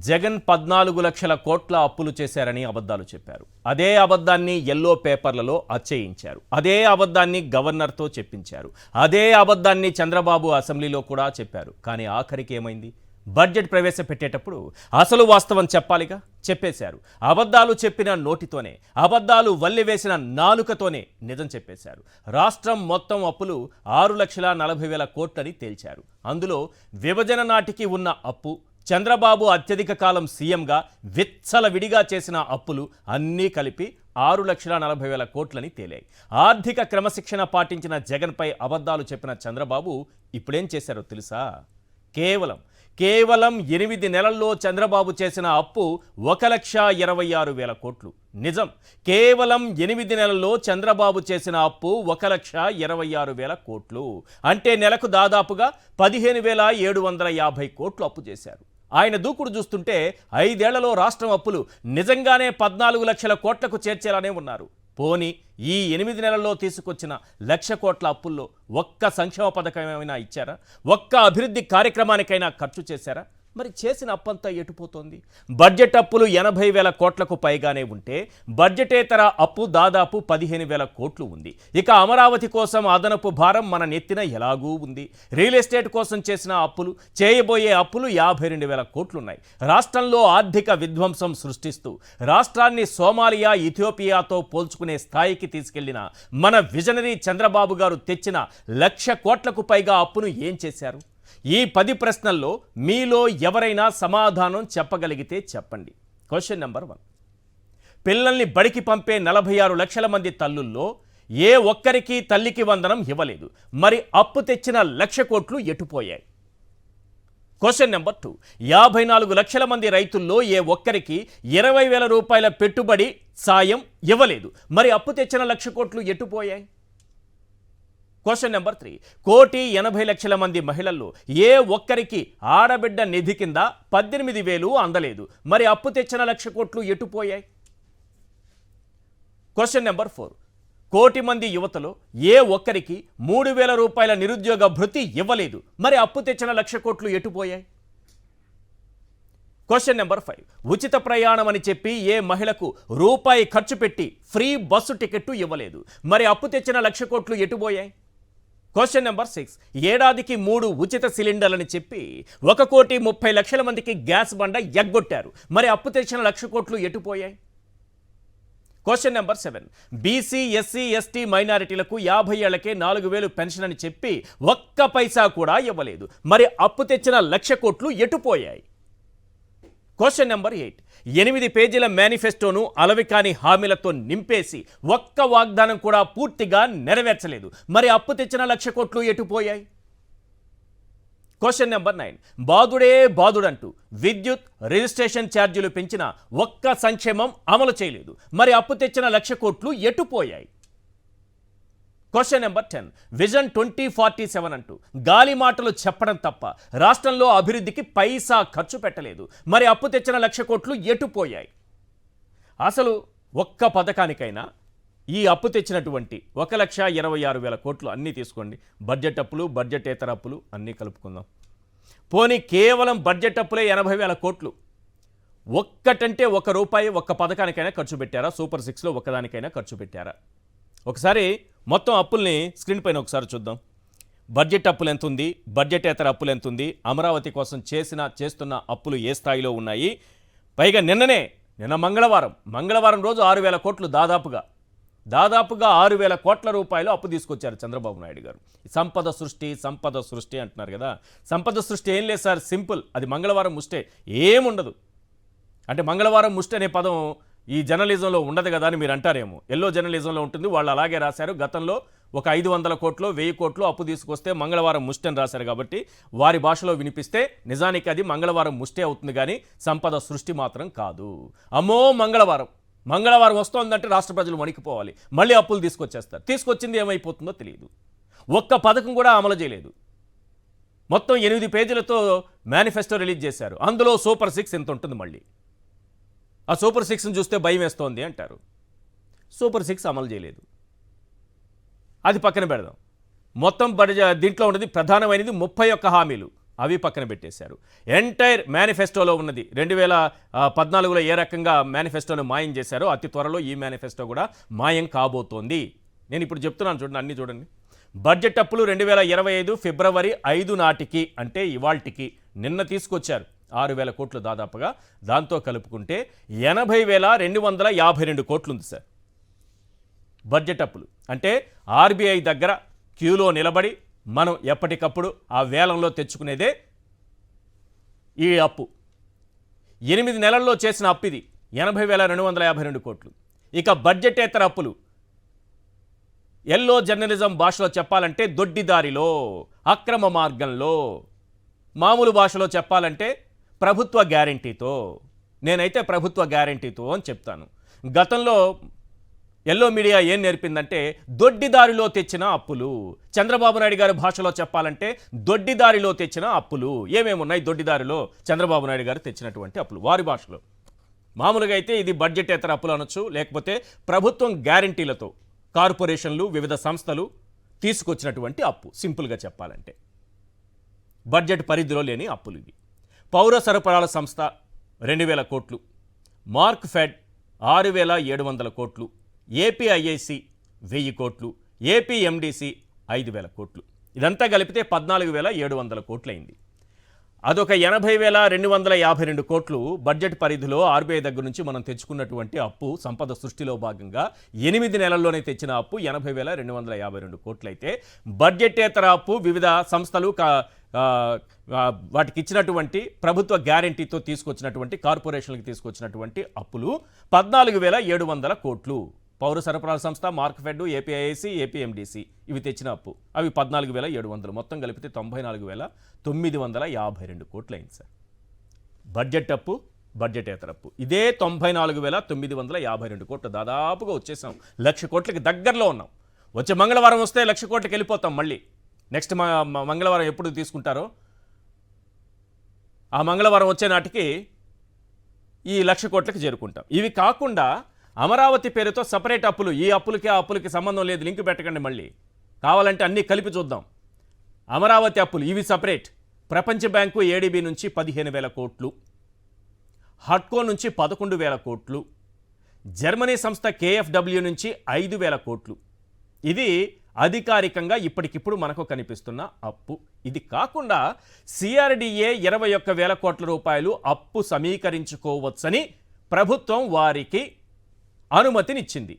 జగన్ 14 లక్షల కోట్ల అప్పులు చేశారని అబద్ధాలు చెప్పారు. అదే అబద్ధాన్ని యెల్లో పేపర్లలో అచ్చేయించారు. అదే అబద్ధాన్ని గవర్నర్తో చెప్పించారు. అదే అబద్ధాన్ని చంద్రబాబు అసెంబ్లీలో కూడా చెప్పారు. కానీ ఆఖరికి ఏమైంది? బడ్జెట్ ప్రవేశపెట్టేటప్పుడు అసలు వాస్తవం చెప్పాలిగా, చెప్పేశారు. అబద్ధాలు చెప్పిన నోటితోనే, అబద్ధాలు వల్లివేసిన నాలుకతోనే నిజం చెప్పేశారు. రాష్ట్రం మొత్తం అప్పులు 6,40,000 కోట్లని తేల్చారు. అందులో విభజన నాటికి ఉన్న అప్పు, చంద్రబాబు అత్యధిక కాలం సీఎంగా విచ్చలవిడిగా చేసిన అప్పులు అన్నీ కలిపి 6,40,000 కోట్లని తేలాయి. ఆర్థిక క్రమశిక్షణ పాటించిన జగన్పై అబద్ధాలు చెప్పిన చంద్రబాబు ఇప్పుడేం చేశారో తెలుసా? కేవలం 8 నెలల్లో చంద్రబాబు చేసిన అప్పు 1,26,000 కోట్లు. నిజం, కేవలం 8 నెలల్లో చంద్రబాబు చేసిన అప్పు 1,26,000 కోట్లు. అంటే నెలకు దాదాపుగా 15,750 కోట్లు అప్పు చేశారు. ఆయన దూకుడు చూస్తుంటే 5 ఏళ్లలో రాష్ట్రం అప్పులు నిజంగానే 14 లక్షల కోట్లకు చేర్చేలానే ఉన్నారు. పోనీ ఈ 8 నెలల్లో తీసుకొచ్చిన 1,00,000 కోట్ల అప్పుల్లో ఒక్క సంక్షేమ పథకం ఏమైనా ఇచ్చారా? ఒక్క అభివృద్ధి కార్యక్రమానికైనా ఖర్చు చేశారా? మరి చేసిన అప్పంతా ఎటుపోతోంది? బడ్జెట్ అప్పులు 80,000 కోట్లకు పైగానే ఉంటే బడ్జెటేతర అప్పు దాదాపు 15,000 కోట్లు ఉంది. ఇక అమరావతి కోసం అదనపు భారం మన నెత్తిన ఎలాగూ ఉంది. రియల్ ఎస్టేట్ కోసం చేసిన అప్పులు, చేయబోయే అప్పులు 52,000 కోట్లున్నాయి. రాష్ట్రంలో ఆర్థిక విధ్వంసం సృష్టిస్తూ రాష్ట్రాన్ని సోమాలియా, ఇథియోపియాతో పోల్చుకునే స్థాయికి తీసుకెళ్లిన మన విజనరీ చంద్రబాబు గారు తెచ్చిన 1,00,000 కోట్లకు పైగా అప్పును ఏం చేశారు? ఈ 10 ప్రశ్నల్లో మీలో ఎవరైనా సమాధానం చెప్పగలిగితే చెప్పండి. Question number 1. పిల్లల్ని బడికి పంపే 46 లక్షల మంది తల్లుల్లో ఏ ఒక్కరికి తల్లికి వందనం ఇవ్వలేదు. మరి అప్పు తెచ్చిన 1,00,000 కోట్లు ఎటుపోయాయి? Question number 2. 54 లక్షల మంది రైతుల్లో ఏ ఒక్కరికి 20,000 రూపాయల పెట్టుబడి సాయం ఇవ్వలేదు. మరి అప్పు తెచ్చిన 1,00,000 కోట్లు ఎటుపోయాయి? Question number 3. 1,80,00,000 మంది మహిళల్లో ఏ ఒక్కరికి ఆడబిడ్డ నిధి కింద 18,000 అందలేదు. మరి అప్పు తెచ్చిన 1,00,000 కోట్లు ఎటుపోయాయి? Question number 4. 1,00,000 మంది యువతలో ఏ ఒక్కరికి 3,000 రూపాయల నిరుద్యోగ భృతి ఇవ్వలేదు. మరి అప్పు తెచ్చిన 1,00,000 కోట్లు ఎటుపోయాయి? Question number 5. ఉచిత ప్రయాణం అని చెప్పి ఏ మహిళకు రూపాయి ఖర్చు పెట్టి ఫ్రీ బస్సు టికెట్టు ఇవ్వలేదు. మరి అప్పు తెచ్చిన 1,00,000 కోట్లు ఎటుపోయాయి? Question number 6. ఏడాదికి 3 ఉచిత సిలిండర్లని చెప్పి 1,30,00,000 మందికి గ్యాస్ బండ ఎగ్గొట్టారు. మరి అప్పు తెచ్చిన 1,00,000 కోట్లు ఎటుపోయాయి? Question number 7. BC, SC, ST మైనారిటీలకు 50 ఏళ్లకే 4,000 పెన్షన్ అని చెప్పి ఒక్క పైసా కూడా ఇవ్వలేదు. మరి అప్పు తెచ్చిన 1,00,000 కోట్లు ఎటుపోయాయి? Question number 8. 8 పేజీల మేనిఫెస్టోను అలవికాని హామీలతో నింపేసి ఒక్క వాగ్దానం కూడా పూర్తిగా నెరవేర్చలేదు. మరి అప్పు తెచ్చిన 1,00,000 కోట్లు ఎటుపోయాయి? Question number 9. బాదుడే బాదుడంటూ విద్యుత్ రిజిస్ట్రేషన్ ఛార్జీలు పెంచిన ఒక్క సంక్షేమం అమలు చేయలేదు. మరి అప్పు తెచ్చిన 1,00,000 కోట్లు ఎటుపోయాయి? Question number 10. విజన్ 2047 అంటూ గాలి మాటలు చెప్పడం తప్ప రాష్ట్రంలో అభివృద్ధికి పైసా ఖర్చు పెట్టలేదు. మరి అప్పు తెచ్చిన 1,00,000 కోట్లు ఎటుపోయాయి? అసలు ఒక్క పథకానికైనా ఈ అప్పు తెచ్చినటువంటి 1,26,000 కోట్లు అన్నీ తీసుకోండి. బడ్జెట్ అప్పులు, బడ్జెటేతర అప్పులు అన్నీ కలుపుకుందాం. పోనీ కేవలం బడ్జెట్ అప్పులే 80,000 కోట్లు. ఒక్కటంటే ₹1 ఒక్క పథకానికైనా ఖర్చు పెట్టారా? సూపర్ 6లో ఒక్కదానికైనా ఖర్చు పెట్టారా? ఒకసారి మొత్తం అప్పుల్ని స్క్రీన్ పైన ఒకసారి చూద్దాం. బడ్జెట్ అప్పులు ఎంత ఉంది, బడ్జెటేతర అప్పులు ఎంత ఉంది, అమరావతి కోసం చేస్తున్న అప్పులు ఏ స్థాయిలో ఉన్నాయి? పైగా నిన్న మంగళవారం రోజు 6,000 కోట్లు దాదాపుగా 6,000 కోట్ల రూపాయలు అప్పు తీసుకొచ్చారు చంద్రబాబు నాయుడు గారు. సంపద సృష్టి అంటున్నారు కదా. సంపద సృష్టి ఏం లేదు సార్, సింపుల్. అది మంగళవారం ముష్టే, ఏముండదు. అంటే మంగళవారం ముష్టి అనే పదం ఈ జర్నలిజంలో ఉండదు కదా అని మీరు అంటారేమో. ఎల్లో జర్నలిజంలో ఉంటుంది, వాళ్ళు అలాగే రాశారు. గతంలో ఒక 500 కోట్లు 1000 కోట్లు అప్పు తీసుకొస్తే మంగళవారం ముష్టి అని రాశారు కాబట్టి వారి భాషలో వినిపిస్తే నిజానికి అది మంగళవారం ముష్టి అవుతుంది, కానీ సంపద సృష్టి మాత్రం కాదు. అమ్మో మంగళవారం వస్తోందంటే రాష్ట్ర ప్రజలు వణికిపోవాలి, మళ్ళీ అప్పులు తీసుకొచ్చేస్తారు. తీసుకొచ్చింది ఏమైపోతుందో తెలియదు. ఒక్క పథకం కూడా అమలు చేయలేదు. మొత్తం 8 పేజీలతో మేనిఫెస్టో రిలీజ్ చేశారు. అందులో సూపర్ 6 ఎంత ఉంటుంది? మళ్ళీ ఆ సూపర్ 6ని చూస్తే భయం వేస్తోంది అంటారు. సూపర్ 6 అమలు చేయలేదు, అది పక్కన పెడదాం. మొత్తం దీంట్లో ఉన్నది ప్రధానమైనది 31 హామీలు. అవి పక్కన పెట్టేశారు. ఎంటైర్ మేనిఫెస్టోలో ఉన్నది 2014లో ఏ రకంగా మేనిఫెస్టోను మాయం చేశారో అతి త్వరలో ఈ మేనిఫెస్టో కూడా మాయం కాబోతోంది. నేను ఇప్పుడు చెప్తున్నాను చూడండి, అన్నీ చూడండి. బడ్జెట్ అప్పులు 2025 ఫిబ్రవరి 5 నాటికి, అంటే ఇవాల్టికి నిన్న తీసుకొచ్చారు 6,000 కోట్లు దాదాపుగా. దాంతో కలుపుకుంటే 80,252 కోట్లు ఉంది సార్ బడ్జెట్ అప్పులు. అంటే ఆర్బీఐ దగ్గర క్యూలో నిలబడి మనం ఎప్పటికప్పుడు ఆ వేలంలో తెచ్చుకునేదే ఈ అప్పు. 8 నెలల్లో చేసిన అప్పు ఇది 80,252 కోట్లు. ఇక బడ్జెటేతర అప్పులు ఎల్లో జర్నలిజం భాషలో చెప్పాలంటే దొడ్డిదారిలో, అక్రమ మార్గంలో, మామూలు భాషలో చెప్పాలంటే ప్రభుత్వ గ్యారంటీతో. నేనైతే ప్రభుత్వ గ్యారంటీతో అని చెప్తాను. గతంలో ఎల్లో మీడియా ఏం నేర్పిందంటే దొడ్డిదారిలో తెచ్చిన అప్పులు. చంద్రబాబు నాయుడు గారి భాషలో చెప్పాలంటే దొడ్డిదారిలో తెచ్చిన అప్పులు. ఏమేమున్నాయి దొడ్డిదారిలో? చంద్రబాబు నాయుడు గారు తెచ్చినటువంటి అప్పులు వారి భాషలో. మామూలుగా అయితే ఇది బడ్జెటేతర అప్పులు అనొచ్చు, లేకపోతే ప్రభుత్వం గ్యారంటీలతో కార్పొరేషన్లు, వివిధ సంస్థలు తీసుకొచ్చినటువంటి అప్పు. సింపుల్గా చెప్పాలంటే బడ్జెట్ పరిధిలో లేని అప్పులు ఇవి. పౌర సరఫరాల సంస్థ 2,000 కోట్లు, మార్క్ ఫెడ్ 6,700 కోట్లు, ఏపీఐఐసి 1000 కోట్లు, ఏపీఎండిసి 5,000 కోట్లు. ఇదంతా కలిపితే 14,700 కోట్లు అయింది. అదొక 80,252 కోట్లు బడ్జెట్ పరిధిలో ఆర్బీఐ దగ్గర నుంచి మనం తెచ్చుకున్నటువంటి అప్పు. సంపద సృష్టిలో భాగంగా 8 నెలల్లోనే తెచ్చిన అప్పు 80,252 కోట్లు అయితే, బడ్జెటేతర అప్పు వివిధ సంస్థలు వాటికి ఇచ్చినటువంటి ప్రభుత్వ గ్యారంటీతో తీసుకొచ్చినటువంటి, కార్పొరేషన్లకు తీసుకొచ్చినటువంటి అప్పులు 14,700 కోట్లు. పౌర సరఫరాల సంస్థ, మార్క్ ఫెడ్, ఏపీఐఐసి, ఏపీఎండిసి ఇవి తెచ్చిన అప్పు అవి 14,700, మొత్తం కలిపితే 94,952 కోట్లు అయింది సార్ బడ్జెట్ అప్పు, బడ్జెటేతర అప్పు. ఇదే 94,952 కోట్లు దాదాపుగా వచ్చేసాం. 1,00,000 కోట్లకి దగ్గరలో ఉన్నాం. వచ్చే మంగళవారం వస్తే 1,00,000 కోట్లకి వెళ్ళిపోతాం. మళ్ళీ నెక్స్ట్ మంగళవారం ఎప్పుడు తీసుకుంటారో ఆ మంగళవారం వచ్చే నాటికి ఈ 1,00,000 కోట్లకి చేరుకుంటాం. ఇవి కాకుండా అమరావతి పేరుతో సపరేట్ అప్పులు. ఈ అప్పులకి ఆ అప్పులకి సంబంధం లేదు, లింక్ పెట్టకండి. మళ్ళీ కావాలంటే అన్నీ కలిపి చూద్దాం. అమరావతి అప్పులు ఇవి సపరేట్. ప్రపంచ బ్యాంకు ఏడీబీ నుంచి 15,000 కోట్లు, హడ్కో నుంచి 11,000 కోట్లు, జర్మనీ సంస్థ కేఎఫ్డబ్ల్యూ నుంచి 5,000 కోట్లు. ఇది అధికారికంగా ఇప్పటికిప్పుడు మనకు కనిపిస్తున్న అప్పు. ఇది కాకుండా సిఆర్డీఏ 21,000 కోట్ల రూపాయలు అప్పు సమీకరించుకోవచ్చని ప్రభుత్వం వారికి అనుమతినిచ్చింది.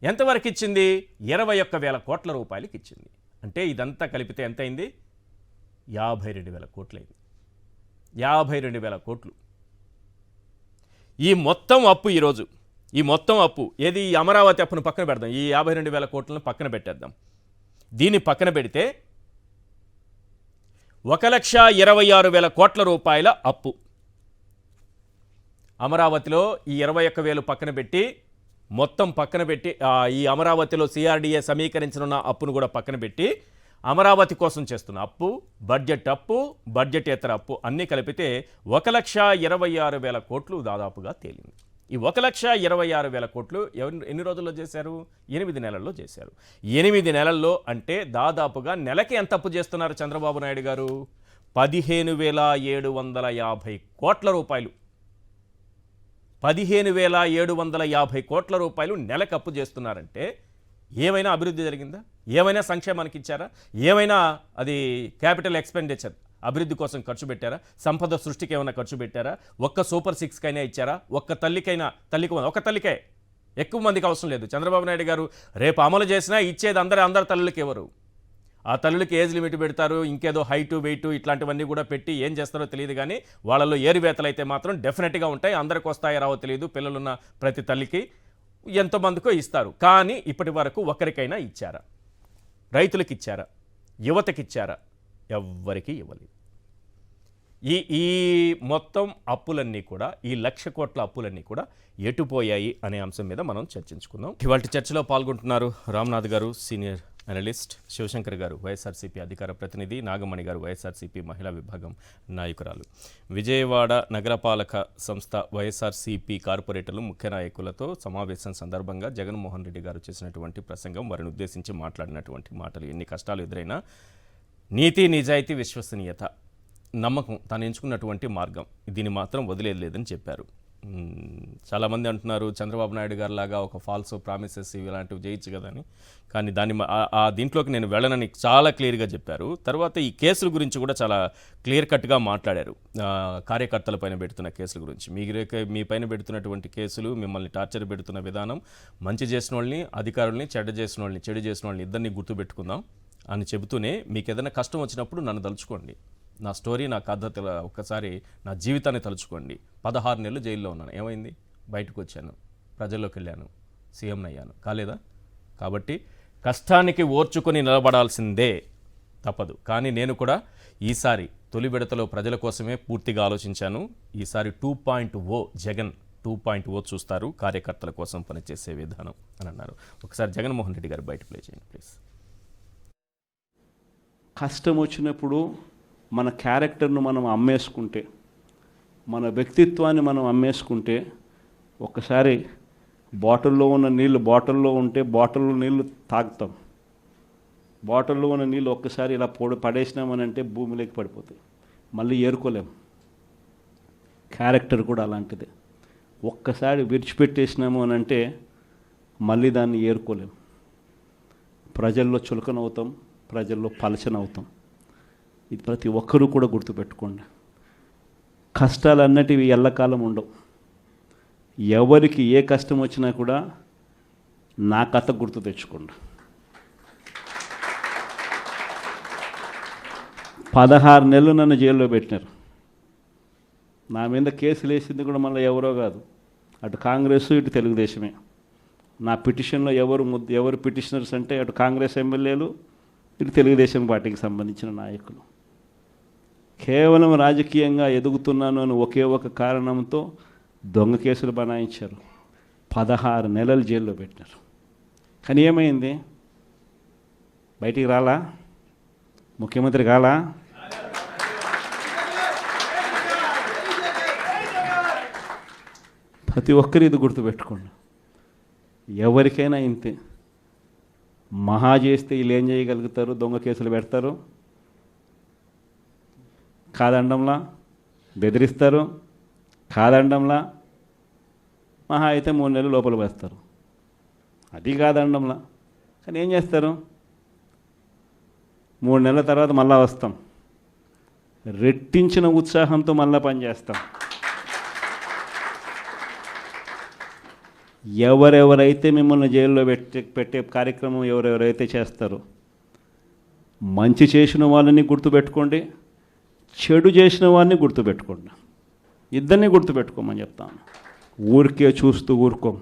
ఎంతవరకు ఇచ్చింది? 21,000 కోట్ల రూపాయలకి ఇచ్చింది. అంటే ఇదంతా కలిపితే ఎంత అయింది? 52,000 కోట్లయింది. 52,000 కోట్లు ఈ మొత్తం అప్పు. ఈరోజు ఈ మొత్తం అప్పు ఏది? ఈ అమరావతి అప్పును పక్కన పెడదాం, ఈ 52,000 కోట్లను పక్కన పెట్టేద్దాం. దీన్ని పక్కన పెడితే 1,26,000 కోట్ల రూపాయల అప్పు. అమరావతిలో ఈ 21,000 పక్కన పెట్టి, మొత్తం పక్కన పెట్టి, ఈ అమరావతిలో సిఆర్డీఏ సమీకరించనున్న అప్పును కూడా పక్కన పెట్టి, అమరావతి కోసం చేస్తున్న అప్పు, బడ్జెట్ అప్పు, బడ్జెటేతర అప్పు అన్నీ కలిపితే 1,26,000 కోట్లు దాదాపుగా తేలింది. ఈ 1,26,000 కోట్లు ఎన్ని రోజుల్లో చేశారు? 8 నెలల్లో చేశారు. 8 నెలల్లో అంటే దాదాపుగా నెలకి ఎంత అప్పు చేస్తున్నారు చంద్రబాబు నాయుడు గారు? 15,750 కోట్ల రూపాయలు. 15,750 కోట్ల రూపాయలు నెలకు అప్పు చేస్తున్నారంటే ఏమైనా అభివృద్ధి జరిగిందా? ఏమైనా సంక్షేమానికి ఇచ్చారా? ఏమైనా అది క్యాపిటల్ ఎక్స్పెండిచర్ అభివృద్ధి కోసం ఖర్చు పెట్టారా? సంపద సృష్టికి ఏమైనా ఖర్చు పెట్టారా? ఒక్క సూపర్ 6కైనా ఇచ్చారా? ఒక్క తల్లికే, ఎక్కువ మందికి అవసరం లేదు. చంద్రబాబు నాయుడు గారు రేపు అమలు చేసినా ఇచ్చేది అందరి తల్లులకి ఎవరు? ఆ తల్లులకి ఏజ్ లిమిట్ పెడతారు, ఇంకేదో హైటు వెయిట్ ఇట్లాంటివన్నీ కూడా పెట్టి ఏం చేస్తారో తెలియదు. కానీ వాళ్ళలో ఏరువేతలు అయితే మాత్రం డెఫినెట్గా ఉంటాయి. అందరికి వస్తాయో రావో తెలియదు. పిల్లలున్న ప్రతి తల్లికి ఎంతమందికో ఇస్తారు. కానీ ఇప్పటి వరకు ఒకరికైనా ఇచ్చారా? రైతులకు ఇచ్చారా? యువతకి ఇచ్చారా? ఎవ్వరికీ ఇవ్వలేదు. ఈ మొత్తం అప్పులన్నీ కూడా, ఈ 1,00,000 కోట్ల అప్పులన్నీ కూడా ఎటుపోయాయి అనే అంశం మీద మనం చర్చించుకుందాం. ఇవాళ చర్చలో పాల్గొంటున్నారు రామ్నాథ్ గారు, సీనియర్ అనలిస్ట్, శివశంకర్ గారు, వైఎస్ఆర్సీపీ అధికార ప్రతినిధి, నాగమణి గారు, వైఎస్ఆర్సీపీ మహిళా విభాగం నాయకురాలు, విజయవాడ నగరపాలక సంస్థ వైఎస్ఆర్సీపీ కార్పొరేటర్లు, ముఖ్య నాయకులతో సమావేశం సందర్భంగా జగన్మోహన్ రెడ్డి గారు చేసినటువంటి ప్రసంగం, వారిని ఉద్దేశించి మాట్లాడినటువంటి మాటలు, ఎన్ని కష్టాలు ఎదురైనా నీతి, నిజాయితీ, విశ్వసనీయత నమ్మకం, తాను ఎంచుకున్నటువంటి మార్గం, దీన్ని మాత్రం వదిలేదు లేదని చెప్పారు. చాలామంది అంటున్నారు చంద్రబాబు నాయుడు గారి లాగా ఒక ఫాల్స్ ప్రామిసెస్ ఇలాంటివి చేయొచ్చు కదా అని. కానీ ఆ దీంట్లోకి నేను వెళ్ళనని చాలా క్లియర్గా చెప్పారు. తర్వాత ఈ కేసుల గురించి కూడా చాలా క్లియర్ కట్గా మాట్లాడారు. కార్యకర్తల పైన పెడుతున్న కేసుల గురించి, మీ పైన పెడుతున్నటువంటి కేసులు, మిమ్మల్ని టార్చర్ పెడుతున్న విధానం, మంచి చేసిన వాళ్ళని, అధికారుల్ని, చెడు చేసిన వాళ్ళని ఇద్దరిని గుర్తుపెట్టుకుందాం అని చెబుతూనే, మీకు ఏదైనా కష్టం వచ్చినప్పుడు నన్ను తలుచుకోండి, నా స్టోరీ, నా కథ ఒక్కసారి నా జీవితాన్ని తలుచుకోండి. 16 నెలలు జైల్లో ఉన్నాను, ఏమైంది? బయటకు వచ్చాను, ప్రజల్లోకి వెళ్ళాను, సీఎం అయ్యాను, కాలేదా? కాబట్టి కష్టానికి ఓర్చుకొని నిలబడాల్సిందే, తప్పదు. కానీ నేను కూడా ఈసారి తొలి విడతలో ప్రజల కోసమే పూర్తిగా ఆలోచించాను. ఈసారి 2.0 జగన్ 2.0 చూస్తారు, కార్యకర్తల కోసం పనిచేసే విధానం అని అన్నారు. ఒకసారి జగన్మోహన్ రెడ్డి గారు బయట ప్లే చేయండి ప్లీజ్. కష్టం వచ్చినప్పుడు మన క్యారెక్టర్ను మనం అమ్మేసుకుంటే, మన వ్యక్తిత్వాన్ని మనం అమ్మేసుకుంటే, ఒక్కసారి బాటిల్లో ఉన్న నీళ్ళు బాటిల్లో ఉంటే బాటిల్లో నీళ్ళు తాగుతాం. బాటిల్లో ఉన్న నీళ్ళు ఒక్కసారి ఇలా పడేసినామని అంటే భూమిలోకి పడిపోతాయి, మళ్ళీ ఏరుకోలేం. క్యారెక్టర్ కూడా అలాంటిదే. ఒక్కసారి విడిచిపెట్టేసినాము అని అంటే మళ్ళీ దాన్ని ఏరుకోలేం. ప్రజల్లో చులకనవుతాం, ప్రజల్లో పలచనవుతాం. ఇది ప్రతి ఒక్కరూ కూడా గుర్తుపెట్టుకోండి. కష్టాలు అన్నటివి ఎల్లకాలం ఉండవు. ఎవరికి ఏ కష్టం వచ్చినా కూడా నా కథ గుర్తు తెచ్చుకోండి. 16 నెలలు నన్ను జైల్లో పెట్టినారు. నా మీద కేసులు వేసింది కూడా మళ్ళీ ఎవరో కాదు, అటు కాంగ్రెస్ ఇటు తెలుగుదేశమే. నా పిటిషన్లో ఎవరు పిటిషనర్స్ అంటే అటు కాంగ్రెస్ ఎమ్మెల్యేలు, ఇటు తెలుగుదేశం పార్టీకి సంబంధించిన నాయకులు. కేవలం రాజకీయంగా ఎదుగుతున్నాను అని ఒకే ఒక కారణంతో దొంగ కేసులు బనాయించారు. 16 నెలలు జైల్లో పెట్టినారు. కానీ ఏమైంది? బయటికి రాలా? ముఖ్యమంత్రి కాలా? ప్రతి ఒక్కరు ఇది గుర్తుపెట్టుకోండి. ఎవరికైనా ఇంతే. మహా చేస్తే వీళ్ళు ఏం చేయగలుగుతారు? దొంగ కేసులు పెడతారు, కాదండంలా బెదిరిస్తారు, కాదండంలా మహా అయితే 3 నెలలు లోపల వేస్తారు, అది కాదండంలా. కానీ ఏం చేస్తారు? 3 నెలల తర్వాత మళ్ళా వస్తాం, రెట్టించిన ఉత్సాహంతో మళ్ళా పనిచేస్తాం. ఎవరెవరైతే మిమ్మల్ని జైల్లో పెట్టే కార్యక్రమం ఎవరెవరైతే చేస్తారో, మంచి చేసిన వాళ్ళని గుర్తుపెట్టుకోండి, చెడు చేసిన వాడిని గుర్తుపెట్టుకోండి. ఇద్దరిని గుర్తుపెట్టుకోమని చెప్తాను. ఊరికే చూస్తూ ఊరుకోం.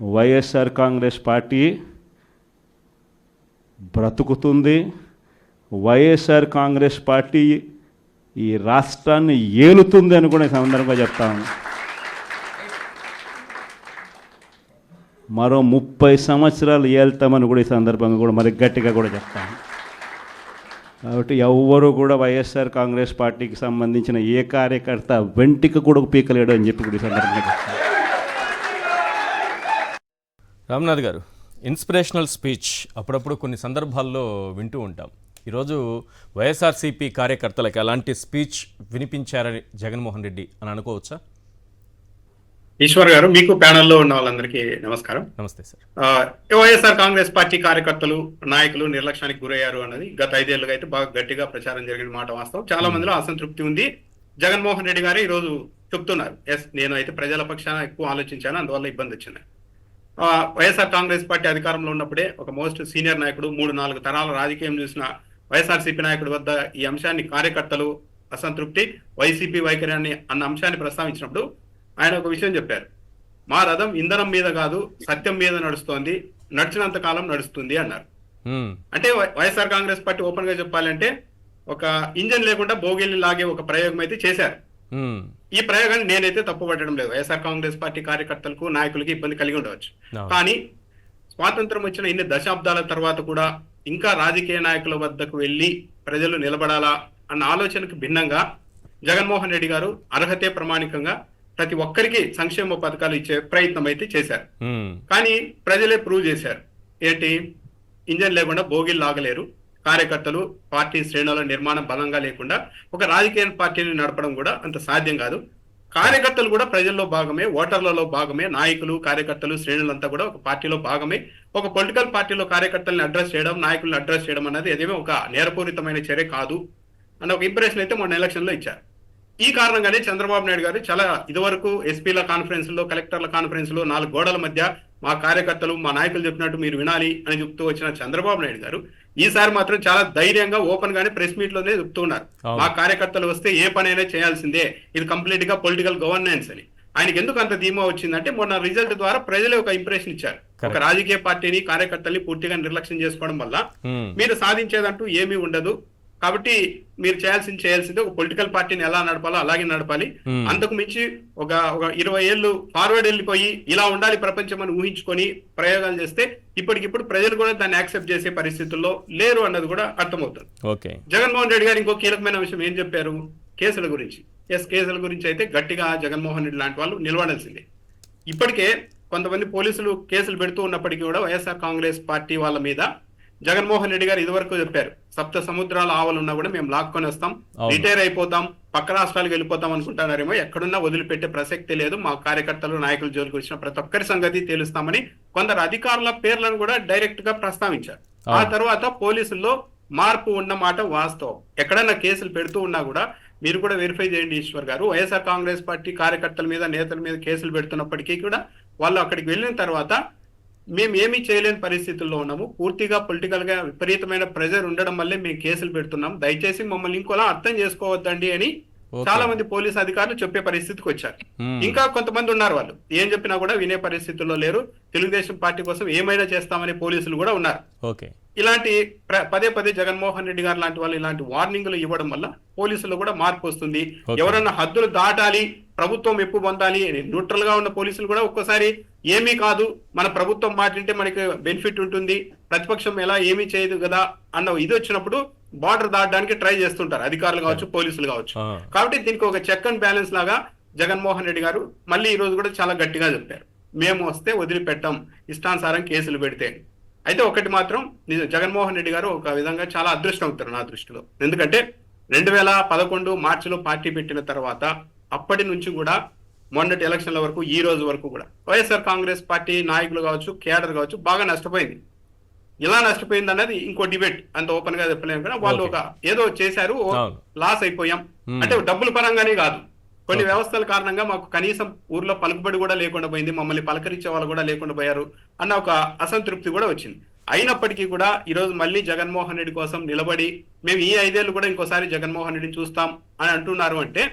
వైఎస్ఆర్ కాంగ్రెస్ పార్టీ బ్రతుకుతుంది. వైఎస్ఆర్ కాంగ్రెస్ పార్టీ ఈ రాష్ట్రాన్ని ఏలుతుంది అని కూడా ఈ సందర్భంగా చెప్తాను. మరో 30 సంవత్సరాలు ఏళ్తామని కూడా ఈ సందర్భంగా కూడా మరి గట్టిగా కూడా చెప్తాను. కాబట్టి ఎవ్వరూ కూడా వైఎస్ఆర్ కాంగ్రెస్ పార్టీకి సంబంధించిన ఏ కార్యకర్త వెంటికి కూడా పీకలేడు అని చెప్పి కూడా ఈ సందర్భంగా చెప్తాను. రామ్నాథ్ గారు, ఇన్స్పిరేషనల్ స్పీచ్ అప్పుడప్పుడు కొన్ని సందర్భాల్లో వింటూ ఉంటాం. ఈరోజు వైఎస్ఆర్సీపీ కార్యకర్తలకు అలాంటి స్పీచ్ వినిపించారని జగన్మోహన్ రెడ్డి అని అనుకోవచ్చా? ఈశ్వర్ గారు, మీకు ప్యానెల్లో ఉన్న వాళ్ళందరికీ నమస్కారం. నమస్తే సార్. వైఎస్ఆర్ కాంగ్రెస్ పార్టీ కార్యకర్తలు, నాయకులు నిర్లక్ష్యానికి గురయ్యారు అన్నది గత 5 ఏళ్లుగా అయితే బాగా గట్టిగా ప్రచారం జరిగిన మాట వాస్తవం. చాలా మందిలో అసంతృప్తి ఉంది. జగన్మోహన్ రెడ్డి గారు ఈరోజు చెప్తున్నారు, నేను అయితే ప్రజల పక్షాన ఎక్కువ ఆలోచించాను, అందువల్ల ఇబ్బంది వచ్చింది. వైఎస్ఆర్ కాంగ్రెస్ పార్టీ అధికారంలో ఉన్నప్పుడే ఒక మోస్ట్ సీనియర్ నాయకుడు, 3-4 తరాల రాజకీయం చూసిన వైఎస్ఆర్సీపీ నాయకుడి వద్ద ఈ అంశాన్ని, కార్యకర్తలు అసంతృప్తి, వైసీపీ వైఖరి అన్న అంశాన్ని ప్రస్తావించినప్పుడు ఆయన ఒక విషయం చెప్పారు. మా రథం ఇంధనం మీద కాదు, సత్యం మీద నడుస్తోంది, నడిచినంత కాలం నడుస్తుంది అన్నారు. అంటే వైఎస్ఆర్ కాంగ్రెస్ పార్టీ ఓపెన్ గా చెప్పాలంటే ఒక ఇంజన్ లేకుండా బోగిల్ని లాగే ఒక ప్రయోగం అయితే చేశారు. ఈ ప్రయోగాన్ని నేనైతే తప్పుపట్టడం లేదు. వైఎస్ఆర్ కాంగ్రెస్ పార్టీ కార్యకర్తలకు, నాయకులకి ఇబ్బంది కలిగి ఉండవచ్చు. కానీ స్వాతంత్రం వచ్చిన ఇన్ని దశాబ్దాల తర్వాత కూడా ఇంకా రాజకీయ నాయకుల వద్దకు వెళ్ళి ప్రజలు నిలబడాలా అన్న ఆలోచనకు భిన్నంగా జగన్మోహన్ రెడ్డి గారు అర్హతే ప్రమాణికంగా ప్రతి ఒక్కరికి సంక్షేమ పథకాలు ఇచ్చే ప్రయత్నం అయితే చేశారు. కానీ ప్రజలే ప్రూవ్ చేశారు ఏంటి, ఇంజన్ లేకుండా బోగిలు లాగలేరు, కార్యకర్తలు పార్టీ శ్రేణుల నిర్మాణం బలంగా లేకుండా ఒక రాజకీయ పార్టీని నడపడం కూడా అంత సాధ్యం కాదు. కార్యకర్తలు కూడా ప్రజల్లో భాగమే, ఓటర్లలో భాగమే, నాయకులు కార్యకర్తలు శ్రేణులంతా కూడా ఒక పార్టీలో భాగమే. ఒక పొలిటికల్ పార్టీలో కార్యకర్తలను అడ్రస్ చేయడం, నాయకులను అడ్రస్ చేయడం అన్నది ఏదేమో ఒక నేరపూరితమైన చర్య కాదు అన్న ఒక ఇంప్రెషన్ అయితే మొన్న ఎలక్షన్ లో ఇచ్చారు. ఈ కారణంగానే చంద్రబాబు నాయుడు గారు చాలా ఇదివరకు ఎస్పీల కాన్ఫరెన్స్ లో, కలెక్టర్ల కాన్ఫరెన్స్ లో 4 గోడల మధ్య మా కార్యకర్తలు మా నాయకులు చెప్పినట్టు మీరు వినాలి అని చెప్తూ వచ్చిన చంద్రబాబు నాయుడు గారు ఈసారి మాత్రం చాలా ధైర్యంగా ఓపెన్ గానే ప్రెస్ మీట్ లోనే చెప్తూ ఉన్నారు, మా కార్యకర్తలు వస్తే ఏ పనైనా చేయాల్సిందే, ఇది కంప్లీట్ గా పొలిటికల్ గవర్నెన్స్ అని. ఆయనకి ఎందుకు అంత ధీమా వచ్చిందంటే మొన్న రిజల్ట్ ద్వారా ప్రజలే ఒక ఇంప్రెషన్ ఇచ్చారు. ఒక రాజకీయ పార్టీని కార్యకర్తల్ని పూర్తిగా నిర్లక్ష్యం చేసుకోవడం వల్ల మీరు సాధించేదంటూ ఏమీ ఉండదు, కాబట్టి మీరు చేయాల్సింది ఒక పొలిటికల్ పార్టీని ఎలా నడపాలో అలాగే నడపాలి. అంతకు మించి ఒక 20 ఏళ్ళు ఫార్వర్డ్ వెళ్ళిపోయి ఇలా ఉండాలి ప్రపంచం అని ఊహించుకొని ప్రయోగాలు చేస్తే ఇప్పటికిప్పుడు ప్రజలు కూడా దాన్ని యాక్సెప్ట్ చేసే పరిస్థితుల్లో లేరు అన్నది కూడా అర్థమవుతుంది. జగన్మోహన్ రెడ్డి గారు ఇంకో కీలకమైన విషయం ఏం చెప్పారు, కేసుల గురించి. కేసుల గురించి అయితే గట్టిగా జగన్మోహన్ రెడ్డి లాంటి వాళ్ళు నిలబడాల్సిందే. ఇప్పటికే కొంతమంది పోలీసులు కేసులు పెడుతూ ఉన్నప్పటికీ కూడా వైఎస్ఆర్ కాంగ్రెస్ పార్టీ వాళ్ళ మీద జగన్మోహన్ రెడ్డి గారు ఇదివరకు చెప్పారు, 7 సముద్రాల ఆవలు ఉన్నా కూడా మేము లాక్కొని వస్తాం, రిటైర్ అయిపోతాం, పక్క రాష్ట్రాలకు వెళ్ళిపోతాం అనుకుంటున్నారేమో, ఎక్కడున్నా వదిలిపెట్టే ప్రసక్తి లేదు, మా కార్యకర్తలు నాయకుల జోలికి వచ్చిన ప్రతి ఒక్కరి సంగతి తెలుస్తామని కొందరు అధికారుల పేర్లను కూడా డైరెక్ట్ గా ప్రస్తావించారు. ఆ తర్వాత పోలీసుల్లో మార్పు ఉన్నమాట వాస్తవం. ఎక్కడన్నా కేసులు పెడుతూ ఉన్నా కూడా మీరు కూడా వెరిఫై చేయండి ఈశ్వర్ గారు, వైఎస్ఆర్ కాంగ్రెస్ పార్టీ కార్యకర్తల మీద, నేతల మీద కేసులు పెడుతున్నప్పటికీ కూడా వాళ్ళు అక్కడికి వెళ్ళిన తర్వాత మేము ఏమీ చేయలేని పరిస్థితుల్లో ఉన్నాము, పూర్తిగా పొలిటికల్ గా విపరీతమైన ప్రెజర్ ఉండడం వల్లే మేము కేసులు పెడుతున్నాం, దయచేసి మమ్మల్ని ఇంకోలా అర్థం చేసుకోవద్దండి అని చాలా మంది పోలీస్ అధికారులు చెప్పే పరిస్థితికి వచ్చారు. ఇంకా కొంతమంది ఉన్నారు, వాళ్ళు ఏం చెప్పినా కూడా వినే పరిస్థితుల్లో లేరు, తెలుగుదేశం పార్టీ కోసం ఏమైనా చేస్తామనే పోలీసులు కూడా ఉన్నారు. ఇలాంటి పదే పదే జగన్మోహన్ రెడ్డి గారు లాంటి వాళ్ళు ఇలాంటి వార్నింగ్లు ఇవ్వడం వల్ల పోలీసులు కూడా మార్పు వస్తుంది. ఎవరన్నా హద్దులు దాటాలి, ప్రభుత్వం మెప్పు పొందాలి అని న్యూట్రల్ గా ఉన్న పోలీసులు కూడా ఒక్కోసారి ఏమీ కాదు, మన ప్రభుత్వం మాట్లాడితే మనకి బెనిఫిట్ ఉంటుంది, ప్రతిపక్షం ఎలా ఏమీ చేయదు కదా అన్న ఇది వచ్చినప్పుడు బార్డర్ దాటడానికి ట్రై చేస్తుంటారు అధికారులు కావచ్చు, పోలీసులు కావచ్చు. కాబట్టి దీనికి ఒక చెక్ అండ్ బ్యాలెన్స్ లాగా జగన్మోహన్ రెడ్డి గారు మళ్ళీ ఈ రోజు కూడా చాలా గట్టిగా చెప్పారు, మేము వస్తే వదిలిపెట్టాం ఇష్టానుసారం కేసులు పెడితే. అయితే ఒకటి మాత్రం జగన్మోహన్ రెడ్డి గారు ఒక విధంగా చాలా అదృష్టం అవుతారు నా దృష్టిలో. ఎందుకంటే 2011 మార్చిలో పార్టీ పెట్టిన తర్వాత అప్పటి నుంచి కూడా మొన్నటి ఎలక్షన్ల వరకు ఈ రోజు వరకు కూడా వైఎస్ఆర్ కాంగ్రెస్ పార్టీ నాయకులు కావచ్చు, కేడర్ కావచ్చు బాగా నష్టపోయింది. ఇలా నష్టపోయింది అన్నది ఇంకో డిబేట్, అంత ఓపెన్ గా చెప్పలేము కదా. వాళ్ళు ఒక ఏదో చేశారు, లాస్ అయిపోయాం అంటే డబ్బుల పరంగానే కాదు, కొన్ని వ్యవస్థల కారణంగా మాకు కనీసం ఊర్లో పలుకుబడి కూడా లేకుండా పోయింది, మమ్మల్ని పలకరించే వాళ్ళు కూడా లేకుండా పోయారు అన్న ఒక అసంతృప్తి కూడా వచ్చింది. అయినప్పటికీ కూడా ఈ రోజు మళ్ళీ జగన్మోహన్ రెడ్డి కోసం నిలబడి మేము ఈ 5 ఏళ్ళు కూడా ఇంకోసారి జగన్మోహన్ రెడ్డిని చూస్తాం అని అంటున్నారు అంటే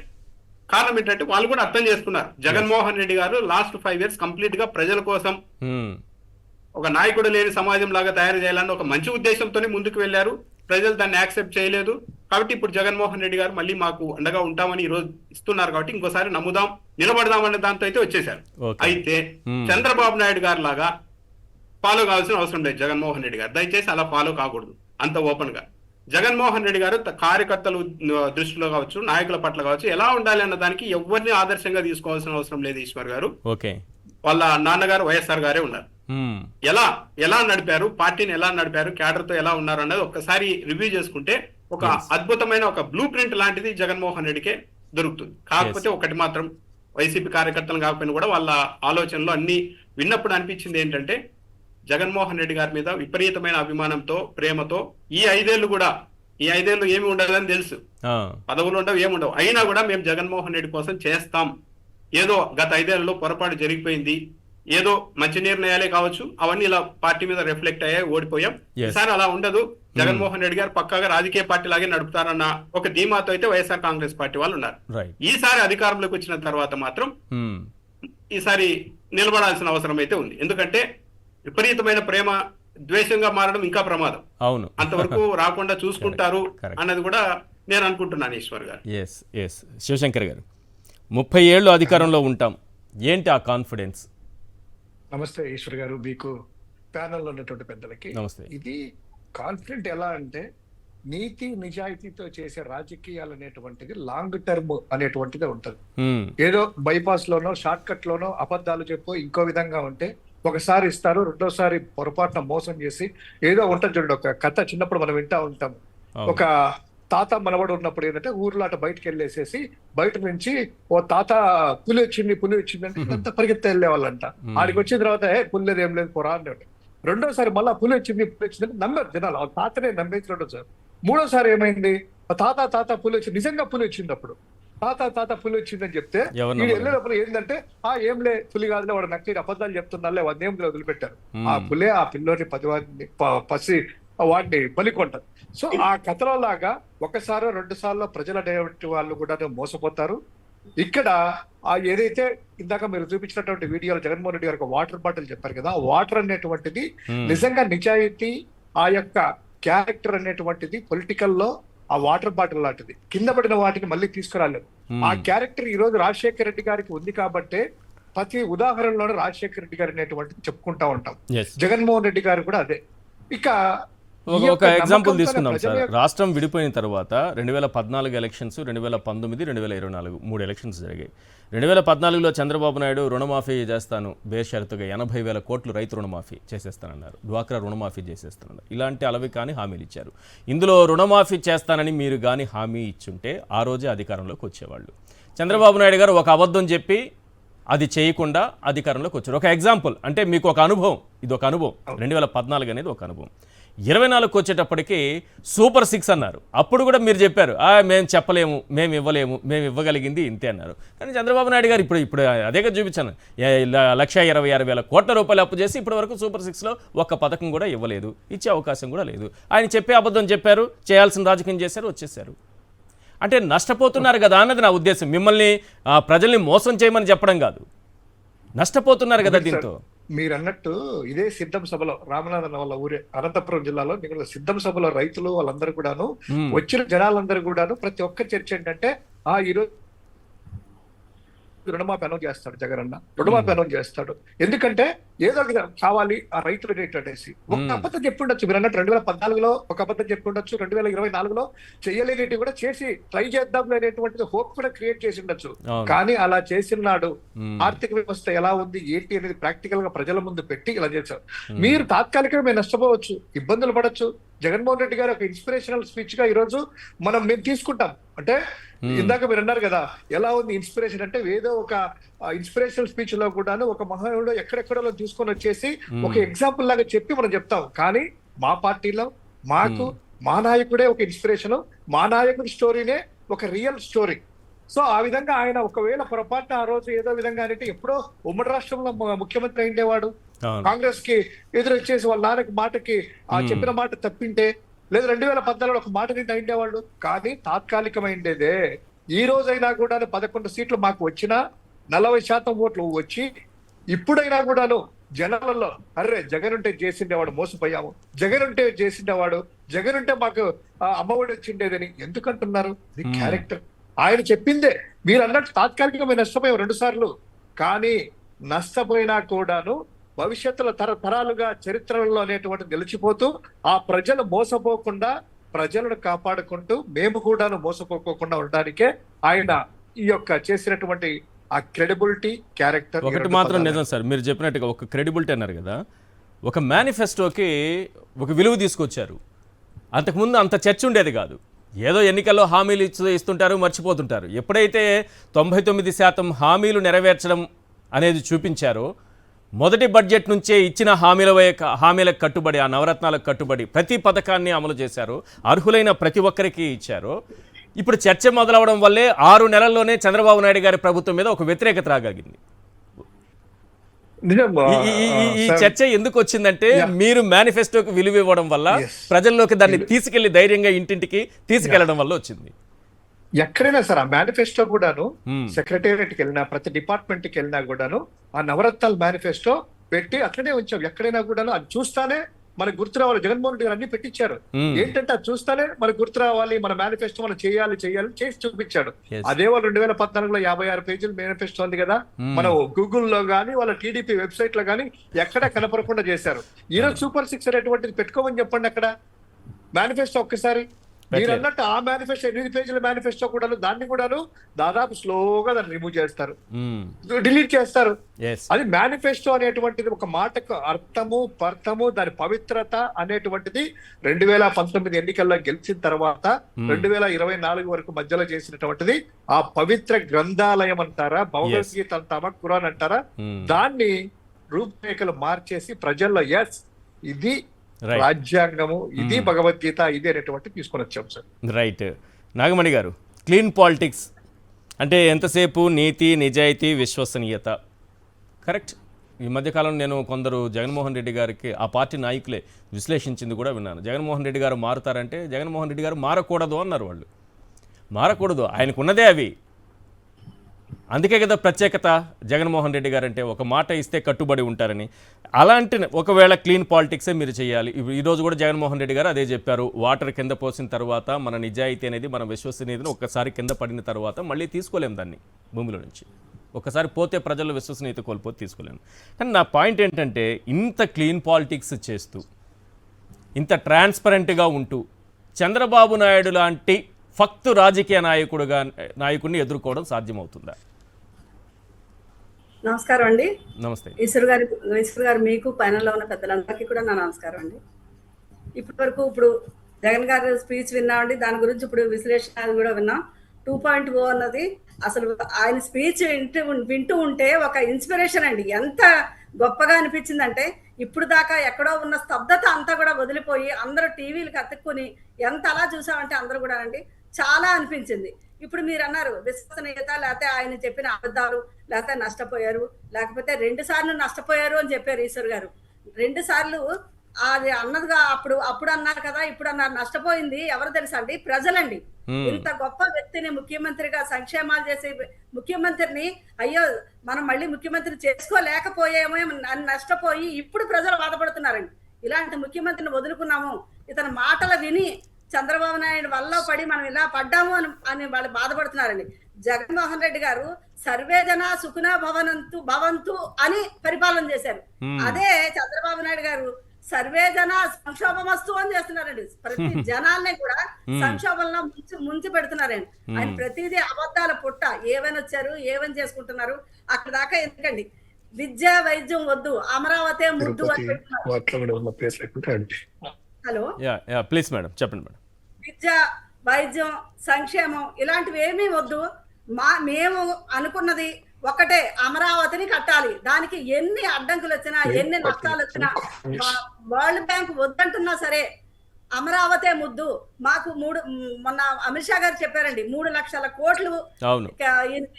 కారణం ఏంటంటే వాళ్ళు కూడా అర్థం చేసుకున్నారు, జగన్మోహన్ రెడ్డి గారు లాస్ట్ 5 ఇయర్స్ కంప్లీట్ గా ప్రజల కోసం ఒక నాయకుడు లేని సమాజం లాగా తయారు చేయాలని ఒక మంచి ఉద్దేశంతోనే ముందుకు వెళ్లారు. ప్రజలు దాన్ని యాక్సెప్ట్ చేయలేదు. కాబట్టి ఇప్పుడు జగన్మోహన్ రెడ్డి గారు మళ్ళీ మాకు అండగా ఉంటామని ఈ రోజు ఇస్తున్నారు. కాబట్టి ఇంకోసారి నమ్ముదాం, నిలబడదాం అనే దాంతో అయితే వచ్చేసారు. అయితే చంద్రబాబు నాయుడు గారు లాగా ఫాలో కావాల్సిన అవసరం లేదు జగన్మోహన్ రెడ్డి గారు, దయచేసి అలా ఫాలో కాకూడదు అంత ఓపెన్ గా. జగన్మోహన్ రెడ్డి గారు కార్యకర్తలు దృష్టిలో కావచ్చు, నాయకుల పట్ల కావచ్చు ఎలా ఉండాలి అన్న దానికి ఎవరిని ఆదర్శంగా తీసుకోవాల్సిన అవసరం లేదు ఈశ్వర్ గారు. వాళ్ళ నాన్నగారు వైఎస్ఆర్ గారే ఉన్నారు. ఎలా నడిపారు పార్టీని, ఎలా నడిపారు, క్యాడర్ తో ఎలా ఉన్నారు అన్నది ఒక్కసారి రివ్యూ చేసుకుంటే ఒక అద్భుతమైన ఒక బ్లూ ప్రింట్ లాంటిది జగన్మోహన్ రెడ్డికే దొరుకుతుంది. కాకపోతే ఒకటి మాత్రం వైసీపీ కార్యకర్తలు కాకపోయినా కూడా వాళ్ళ ఆలోచనలు అన్ని విన్నప్పుడు అనిపించింది ఏంటంటే జగన్మోహన్ రెడ్డి గారి మీద విపరీతమైన అభిమానంతో, ప్రేమతో ఈ 5 ఏళ్ళు కూడా, ఈ 5 ఏళ్ళు ఏమి ఉండదని తెలుసు, పదవులు ఉండవు ఏముండవు, అయినా కూడా మేము జగన్మోహన్ రెడ్డి కోసం చేస్తాం. ఏదో గత 5 ఏళ్లలో పొరపాటు జరిగిపోయింది, ఏదో మంచి నిర్ణయాలే కావచ్చు, అవన్నీ ఇలా పార్టీ మీద రిఫ్లెక్ట్ అయ్యాయి, ఓడిపోయాం, ఈసారి అలా ఉండదు, జగన్మోహన్ రెడ్డి గారు పక్కాగా రాజకీయ పార్టీ లాగే నడుపుతారన్న ఒక ధీమాతో అయితే వైఎస్ఆర్ కాంగ్రెస్ పార్టీ వాళ్ళు ఉన్నారు. ఈసారి అధికారంలోకి వచ్చిన తర్వాత మాత్రం ఈసారి నిలబడాల్సిన అవసరం అయితే ఉంది. ఎందుకంటే విపరీతమైన ప్రేమ ద్వేషంగా మారడం ఇంకా ప్రమాదం. అవును, అంతవరకు రాకుండా చూసుకుంటారు అన్నది కూడా నేను అనుకుంటున్నాను ఈశ్వర్ గారు. శివశంకర్ గారు, 30 ఏళ్ళు అధికారంలో ఉంటాం, ఏంటి ఆ కాన్ఫిడెన్స్? నమస్తే ఈశ్వర్ గారు, మీకు ప్యానెల్లో ఉన్నటువంటి పెద్దలకి నమస్తే. ఇది కాన్ఫిడెంట్ ఎలా అంటే నీతి నిజాయితీతో చేసే రాజకీయాలు అనేటువంటిది లాంగ్ టర్మ్ అనేటువంటిది ఉంటది. ఏదో బైపాస్ లోనో షార్ట్ కట్ లోనో అబద్ధాలు చెప్పో ఇంకో విధంగా ఉంటే ఒకసారి ఇస్తారు, రెండోసారి పొరపాటున మోసం చేసి ఏదో ఉంటుంది చూడండి. ఒక కథ చిన్నప్పుడు మనం వింటా ఉంటాం. ఒక తాత మనవడు ఉన్నప్పుడు ఏంటంటే ఊర్లో అటు బయటకు వెళ్ళేసేసి బయట నుంచి ఓ తాత పులి వచ్చింది అంటే అంతా పరిగెత్తి వెళ్ళే వాళ్ళంట. ఆడికి వచ్చిన తర్వాత పులి లేదు ఏం లేదు పోరా అన్నాడు. రెండోసారి మళ్ళీ పులి వచ్చిందంటే నమ్మారు జనాలు, ఆ తాతనే నమ్మేసి రెండోసారి. మూడోసారి ఏమైంది, తాత పులి వచ్చింది, నిజంగా పులి వచ్చింది. అప్పుడు తాత పులి వచ్చిందని చెప్తే వీడు వెళ్ళేటప్పుడు ఏంటంటే ఏం లే పులి కాదులే వాడు నక్కి అబద్ధాలు చెప్తున్నాలే వాడిని ఏం వదిలిపెట్టారు. ఆ పులే ఆ పిల్లోని పసి వాడిని బలికొంటారు. సో ఆ కథలో లాగా ఒకసారి రెండు సార్లు ప్రజల వాళ్ళు కూడా మోసపోతారు. ఇక్కడ ఏదైతే ఇందాక మీరు చూపించినటువంటి వీడియోలో జగన్మోహన్ రెడ్డి గారికి వాటర్ బాటిల్ చెప్పారు కదా, ఆ వాటర్ అనేటువంటిది నిజంగా నిజాయితీ, ఆ యొక్క క్యారెక్టర్ అనేటువంటిది పొలిటికల్ లో ఆ వాటర్ బాటిల్ లాంటిది. కింద పడిన వాటిని మళ్ళీ తీసుకురాలేదు. ఆ క్యారెక్టర్ ఈ రోజు రాజశేఖర రెడ్డి గారికి ఉంది కాబట్టి ప్రతి ఉదాహరణలోనే రాజశేఖర రెడ్డి గారు అనేటువంటిది చెప్పుకుంటా ఉంటాం. జగన్మోహన్ రెడ్డి గారు కూడా అదే. ఇక ఒక ఎగ్జాంపుల్ తీసుకుందాం సార్. రాష్ట్రం విడిపోయిన తర్వాత 2014 ఎలక్షన్స్, 2019, 2024 3 ఎలక్షన్స్ జరిగాయి. 2014లో చంద్రబాబు నాయుడు రుణమాఫీ చేస్తాను బేషరతుగా 80,000 కోట్లు రైతు రుణమాఫీ చేసేస్తానన్నారు. డ్వాక్రా రుణమాఫీ చేసేస్తానన్నారు. ఇలాంటి అలవి కానీ హామీలు ఇచ్చారు. ఇందులో రుణమాఫీ చేస్తానని మీరు కానీ హామీ ఇచ్చుంటే ఆ రోజే అధికారంలోకి వచ్చేవాళ్ళు. చంద్రబాబు నాయుడు గారు ఒక అబద్ధం చెప్పి అది చేయకుండా అధికారంలోకి వచ్చారు. ఒక ఎగ్జాంపుల్ అంటే మీకు ఒక అనుభవం, ఇది ఒక అనుభవం. 2014 అనేది ఒక అనుభవం. 24కి వచ్చేటప్పటికి సూపర్ 6 అన్నారు. అప్పుడు కూడా మీరు చెప్పారు మేము చెప్పలేము, మేము ఇవ్వలేము, మేము ఇవ్వగలిగింది ఇంతే అన్నారు. కానీ చంద్రబాబు నాయుడు గారు ఇప్పుడు అదేగా చూపించాను, 126,000 కోట్ల రూపాయలు అప్పు చేసి ఇప్పటి వరకు సూపర్ 6లో ఒక్క పథకం కూడా ఇవ్వలేదు, ఇచ్చే అవకాశం కూడా లేదు. ఆయన చెప్పే అబద్ధం చెప్పారు, చేయాల్సిన రాజకీయం చేశారు, వచ్చేసారు. అంటే నష్టపోతున్నారు కదా అన్నది నా ఉద్దేశం. మిమ్మల్ని ప్రజల్ని మోసం చేయమని చెప్పడం కాదు, నష్టపోతున్నారు కదా దీంతో. మీరు అన్నట్టు ఇదే సిద్ధం సభలో రామనాథన్ వాళ్ళ ఊరే అనంతపురం జిల్లాలో సిద్ధం సభలో రైతులు వాళ్ళందరూ కూడాను వచ్చిన జనాలందరూ కూడాను ప్రతి ఒక్క చర్చ ఏంటంటే ఈరోజు రుణమాఫీ అనౌన్స్ చేస్తాడు జగన్ అన్న, రుణమాఫీ అనౌన్స్ చేస్తాడు. ఎందుకంటే ఏదో కావాలి ఆ రైతులు అనేసి ఒక అబద్ధం చెప్పి ఉండొచ్చు. మీరు అన్నట్టు 2014లో ఒక అబద్ధం చెప్పి ఉండొచ్చు, 2024లో చేయలేనిటి కూడా చేసి ట్రై చేద్దాం అనేటువంటిది హోప్ కూడా క్రియేట్ చేసి ఉండొచ్చు. కానీ అలా చేసినాడు. ఆర్థిక వ్యవస్థ ఎలా ఉంది ఏంటి అనేది ప్రాక్టికల్ గా ప్రజల ముందు పెట్టి ఇలా చేశారు. మీరు తాత్కాలికంగా మేము నష్టపోవచ్చు, ఇబ్బందులు పడవచ్చు. జగన్మోహన్ రెడ్డి గారు ఒక ఇన్స్పిరేషనల్ స్పీచ్ గా ఈ రోజు మేము తీసుకుంటాం. అంటే ఇందాక మీరు అన్నారు కదా ఎలా ఉంది ఇన్స్పిరేషన్ అంటే, ఏదో ఒక ఇన్స్పిరేషనల్ స్పీచ్ లో కూడాను ఒక మహానుడు ఎక్కడెక్కడో తీసుకొని వచ్చేసి ఒక ఎగ్జాంపుల్ లాగా చెప్పి మనం చెప్తాం. కానీ మా పార్టీలో మాకు మా నాయకుడే ఒక ఇన్స్పిరేషన్, మా నాయకుడి స్టోరీనే ఒక రియల్ స్టోరీ. సో ఆ విధంగా ఆయన ఒకవేళ పొరపాటున ఆ రోజు ఏదో విధంగా అంటే ఎప్పుడో ఉమ్మడి రాష్ట్రంలో ముఖ్యమంత్రి అయిండేవాడు, కాంగ్రెస్ కి ఎదురొచ్చేసి వాళ్ళ నాన్నకి మాటకి చెప్పిన మాట తప్పింటే, లేదా 2014లో ఒక మాట నిండి అయిండేవాళ్ళు. కానీ తాత్కాలికమైండేదే. ఈ రోజైనా కూడా 11 సీట్లు మాకు వచ్చినా 40% ఓట్లు వచ్చి ఇప్పుడైనా కూడాను జనాలలో అర్రే జగన్ ఉంటే చేసిండేవాడు మోసపోయాము, జగన్ ఉంటే చేసిండేవాడు, జగన్ ఉంటే మాకు అమ్మఒడి వచ్చిండేదని ఎందుకంటున్నారు? ఇది క్యారెక్టర్. ఆయన చెప్పిందే. మీరు అన్నట్టు తాత్కాలికంగా నష్టపోయాం 2 సార్లు. కానీ నష్టపోయినా కూడాను భవిష్యత్తులో తరతరాలుగా చరిత్రలో అనేటువంటి నిలిచిపోతూ ఆ ప్రజలు మోసపోకుండా ప్రజలను కాపాడుకుంటూ మేము కూడాను మోసపోకుండా ఉండడానికే ఆయన ఈ యొక్క చేసినటువంటి ఆ క్రెడిబిలిటీ క్యారెక్టర్. ఒకటి మాత్రం నిజం సార్, మీరు చెప్పినట్టుగా ఒక క్రెడిబిలిటీ అన్నారు కదా, ఒక మేనిఫెస్టోకి ఒక విలువ తీసుకొచ్చారు. అంతకుముందు అంత చర్చ ఉండేది కాదు. ఏదో ఎన్నికల్లో హామీలు ఇస్తుంటారు, మర్చిపోతుంటారు. ఎప్పుడైతే 99% హామీలు నెరవేర్చడం అనేది చూపించారో, మొదటి బడ్జెట్ నుంచే ఇచ్చిన హామీలకు కట్టుబడి, ఆ నవరత్నాలకు కట్టుబడి ప్రతి పథకాన్ని అమలు చేశారు, అర్హులైన ప్రతి ఒక్కరికి ఇచ్చారు. ఇప్పుడు చర్చ మొదలవడం వల్లే 6 నెలల్లోనే చంద్రబాబు నాయుడు గారి ప్రభుత్వం మీద ఒక వ్యతిరేకత రాగలిగింది. ఈ చర్చ ఎందుకు వచ్చిందంటే, మీరు మేనిఫెస్టోకి విలువ ఇవ్వడం వల్ల, ప్రజల్లోకి దాన్ని తీసుకెళ్లి ధైర్యంగా ఇంటింటికి తీసుకెళ్లడం వల్ల వచ్చింది. ఎక్కడైనా సరే ఆ మేనిఫెస్టో కూడాను సెక్రటేరియట్కి వెళ్ళినా ప్రతి డిపార్ట్మెంట్ కి వెళ్ళినా కూడాను ఆ నవరత్నాల మేనిఫెస్టో పెట్టి అట్లనే ఉంచాం. ఎక్కడైనా కూడాను అది చూస్తానే మనకు గుర్తు రావాలి. జగన్మోహన్ రెడ్డి గారు అన్ని పెట్టించారు. ఏంటంటే అది చూస్తానే మనకు గుర్తు రావాలి, మన మేనిఫెస్టో మనం చేయాలి చేసి చూపించాడు. అదే వాళ్ళు 2014లో 56 పేజీలు మేనిఫెస్టో ఉంది కదా, మనం గూగుల్లో గానీ వాళ్ళ టీడీపీ వెబ్సైట్ లో గానీ ఎక్కడ కనపడకుండా చేశారు. ఈరోజు సూపర్ 6 అనేటువంటిది పెట్టుకోమని చెప్పండి అక్కడ మేనిఫెస్టో ఒక్కసారి. మీరు అన్నట్టు ఆ మేనిఫెస్టో 8 పేజీల మేనిఫెస్టో కూడాను దాన్ని కూడాను దాదాపు స్లోగా దాన్ని రిమూవ్ చేస్తారు, డిలీట్ చేస్తారు. ఎస్ అది మేనిఫెస్టో అనేటువంటిది ఒక మాటకు అర్థము పర్థము దాని పవిత్రత అనేటువంటిది 2019 ఎన్నికల్లో గెలిచిన తర్వాత 2024 వరకు మధ్యలో చేసినటువంటిది ఆ పవిత్ర గ్రంథాలయం అంటారా, భగవద్గీత అంటామా, ఖురాన్ అంటారా, దాన్ని రూపురేఖలు మార్చేసి ప్రజల్లో ఎస్ ఇది రాజ్యాంగము, ఇది భగవద్గీత, ఇది అనేటువంటి తీసుకొని వచ్చాం సార్. రైట్. నాగమణి గారు, క్లీన్ పాలిటిక్స్ అంటే ఎంతసేపు నీతి నిజాయితీ విశ్వసనీయత, కరెక్ట్. ఈ మధ్యకాలంలో నేను కొందరు జగన్మోహన్ రెడ్డి గారికి ఆ పార్టీ నాయకులే విశ్లేషించింది కూడా విన్నాను. జగన్మోహన్ రెడ్డి గారు మారుతారంటే జగన్మోహన్ రెడ్డి గారు మారకూడదు అన్నారు. వాళ్ళు మారకూడదు, ఆయనకున్నదే అవి. అందుకే కదా ప్రత్యేకత జగన్మోహన్ రెడ్డి గారు అంటే, ఒక మాట ఇస్తే కట్టుబడి ఉంటారని. అలాంటి ఒకవేళ క్లీన్ పాలిటిక్సే మీరు చేయాలి. ఈరోజు కూడా జగన్మోహన్ రెడ్డి గారు అదే చెప్పారు. వాటర్ కింద పోసిన తర్వాత మన నిజాయితీ అనేది, మన విశ్వసనీయతను ఒక్కసారి కింద పడిన తర్వాత మళ్ళీ తీసుకోలేము దాన్ని భూమిలో నుంచి. ఒకసారి పోతే ప్రజల విశ్వసనీయత కోల్పోతే తీసుకోలేము. కానీ నా పాయింట్ ఏంటంటే, ఇంత క్లీన్ పాలిటిక్స్ చేస్తూ ఇంత ట్రాన్స్పరెంట్గా ఉంటూ చంద్రబాబు నాయుడు లాంటి ఫక్తు రాజకీయ నాయకుడిని ఎదుర్కోవడం సాధ్యమవుతుందా? నమస్కారం అండి. నమస్తే. ఈశ్వర్ గారు మీకు ప్యానెల్లో ఉన్న పెద్దలందరికీ కూడా నా నమస్కారం అండి. ఇప్పటి వరకు ఇప్పుడు జగన్ గారి స్పీచ్ విన్నామండి, దాని గురించి ఇప్పుడు విశ్లేషణ అది కూడా విన్నాం. 2.0 అన్నది అసలు ఆయన స్పీచ్ వింటూ ఉంటే ఒక ఇన్స్పిరేషన్ అండి. ఎంత గొప్పగా అనిపించిందంటే, ఇప్పుడు దాకా ఎక్కడో ఉన్న స్తబ్దత అంతా కూడా వదిలిపోయి అందరూ టీవీలకు అతుక్కుని ఎంత అలా చూసామంటే అందరూ కూడా అండి చాలా అనిపించింది. ఇప్పుడు మీరు అన్నారు విశ్వసనీయత, లేకపోతే ఆయన చెప్పిన అబద్ధాలు, లేకపోతే నష్టపోయారు, లేకపోతే 2 సార్లు నష్టపోయారు అని చెప్పారు ఈశ్వర్ గారు. 2 సార్లు అది అన్నదిగా అప్పుడు అన్నారు కదా, ఇప్పుడు అన్నారు. నష్టపోయింది ఎవరు తెలుసా అండి? ప్రజలండి. ఇంత గొప్ప వ్యక్తిని ముఖ్యమంత్రిగా సంక్షేమాలు చేసే ముఖ్యమంత్రిని అయ్యో మనం మళ్ళీ ముఖ్యమంత్రి చేసుకోలేకపోయామో అని నష్టపోయి ఇప్పుడు ప్రజలు బాధపడుతున్నారండి. ఇలాంటి ముఖ్యమంత్రిని వదులుకున్నాము, ఇతని మాటలు విని చంద్రబాబు నాయుడు వల్ల పడి మనం ఇలా పడ్డాము అని వాళ్ళు బాధపడుతున్నారండి. జగన్మోహన్ రెడ్డి గారు సర్వేజన సుఖినో భవంతు అని పరిపాలన చేశారు. అదే చంద్రబాబు నాయుడు గారు సర్వేజన సంక్షోభమస్తు అని చేస్తున్నారండి. ప్రతి జనాల్ని కూడా సంక్షోభంలో ముంచి పెడుతున్నారండి. ఆయన ప్రతిదీ అబద్ధాల పుట్ట. ఏవని వచ్చారు, ఏవని చేసుకుంటున్నారు, అక్కడ దాకా ఎందుకండి. విద్య వైద్యం వద్దు, అమరావతి ముద్దు అని పెడుతున్నారు. హలో, ప్లీజ్ మేడం చెప్పండి మేడం. విద్య వైద్యం సంక్షేమం ఇలాంటివి ఏమీ వద్దు. మేము అనుకున్నది ఒకటే, అమరావతిని కట్టాలి. దానికి ఎన్ని అడ్డంకులు వచ్చినా, ఎన్ని నష్టాలు వచ్చినా, వరల్డ్ బ్యాంక్ వద్దంటున్నా సరే అమరావతి ముద్దు. మాకు మొన్న అమిత్ షా గారు చెప్పారండి, 3 లక్షల కోట్లు